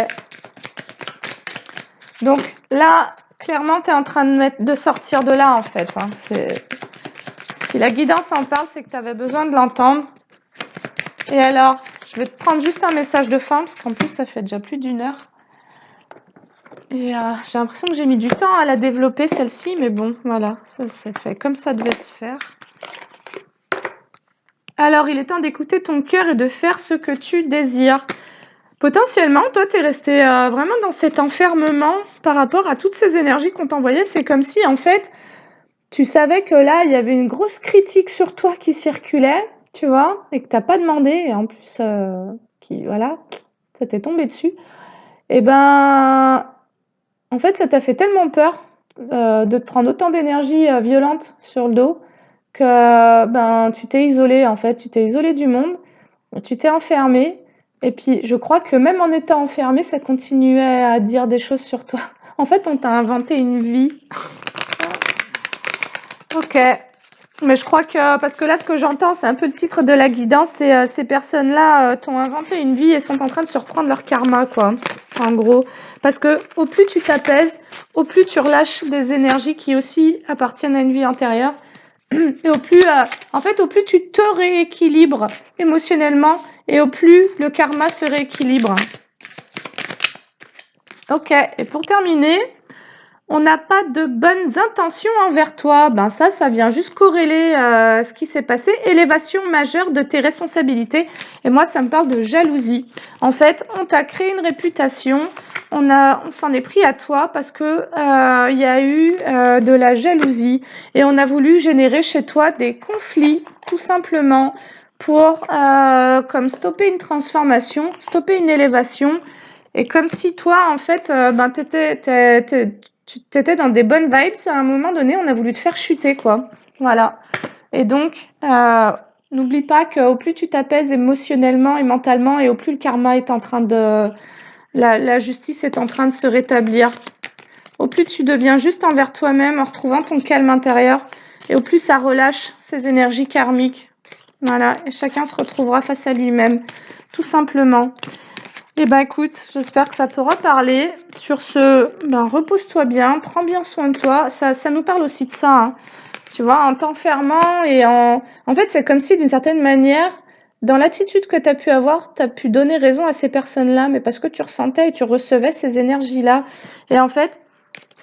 Donc là, clairement, tu es en train de sortir de là, en fait. Hein. Si la guidance en parle, c'est que tu avais besoin de l'entendre. Et alors, je vais te prendre juste un message de fin, parce qu'en plus, ça fait déjà plus d'1 heure. Et j'ai l'impression que j'ai mis du temps à la développer, celle-ci, mais bon, voilà, ça s'est fait comme ça devait se faire. Alors, il est temps d'écouter ton cœur et de faire ce que tu désires. Potentiellement, toi, tu es resté vraiment dans cet enfermement par rapport à toutes ces énergies qu'on t'envoyait. C'est comme si, en fait, tu savais que là, il y avait une grosse critique sur toi qui circulait, tu vois, et que t'as pas demandé, et en plus, voilà, ça t'est tombé dessus. Et ben, en fait, ça t'a fait tellement peur de te prendre autant d'énergie violente sur le dos que ben, tu t'es isolé, en fait, tu t'es isolé du monde, tu t'es enfermé, et puis je crois que même en étant enfermé, ça continuait à dire des choses sur toi. En fait, on t'a inventé une vie. Ok. Mais je crois que, parce que là, ce que j'entends, c'est un peu le titre de la guidance, c'est ces personnes-là t'ont inventé une vie et sont en train de se reprendre leur karma, quoi, en gros. Parce que au plus tu t'apaises, au plus tu relâches des énergies qui aussi appartiennent à une vie antérieure, et au plus, en fait, au plus tu te rééquilibres émotionnellement, et au plus le karma se rééquilibre. Ok, et pour terminer, on n'a pas de bonnes intentions envers toi. Ben ça vient juste corréler ce qui s'est passé. Élévation majeure de tes responsabilités. Et moi, ça me parle de jalousie. En fait, on t'a créé une réputation. On s'en est pris à toi parce que il y a eu de la jalousie et on a voulu générer chez toi des conflits, tout simplement, pour comme stopper une transformation, stopper une élévation. Et comme si toi, en fait, ben tu étais dans des bonnes vibes, à un moment donné, on a voulu te faire chuter, quoi. Voilà. Et donc, n'oublie pas qu'au plus tu t'apaises émotionnellement et mentalement, et au plus le karma est en train de... La justice est en train de se rétablir. Au plus tu deviens juste envers toi-même en retrouvant ton calme intérieur, et au plus ça relâche ces énergies karmiques. Voilà. Et chacun se retrouvera face à lui-même, tout simplement. Eh ben écoute, j'espère que ça t'aura parlé. Sur ce, ben repose-toi bien, prends bien soin de toi. Ça nous parle aussi de ça, hein. Tu vois, en t'enfermant et en fait, c'est comme si d'une certaine manière, dans l'attitude que tu as pu avoir, tu as pu donner raison à ces personnes-là, mais parce que tu ressentais et tu recevais ces énergies-là. Et en fait,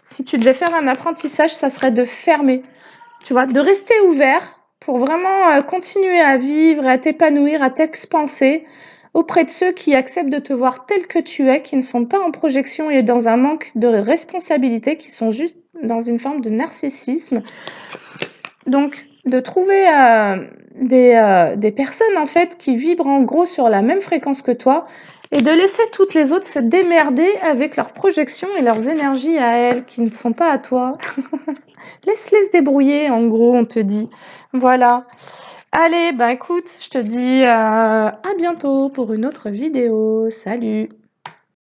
si tu devais faire un apprentissage, ça serait de fermer, tu vois, de rester ouvert pour vraiment continuer à vivre, à t'épanouir, à t'expanser auprès de ceux qui acceptent de te voir tel que tu es, qui ne sont pas en projection et dans un manque de responsabilité, qui sont juste dans une forme de narcissisme. Donc, de trouver des personnes en fait qui vibrent en gros sur la même fréquence que toi et de laisser toutes les autres se démerder avec leurs projections et leurs énergies à elles qui ne sont pas à toi. Laisse-les se débrouiller, en gros, on te dit. Voilà. Allez, bah écoute, je te dis à bientôt pour une autre vidéo. Salut!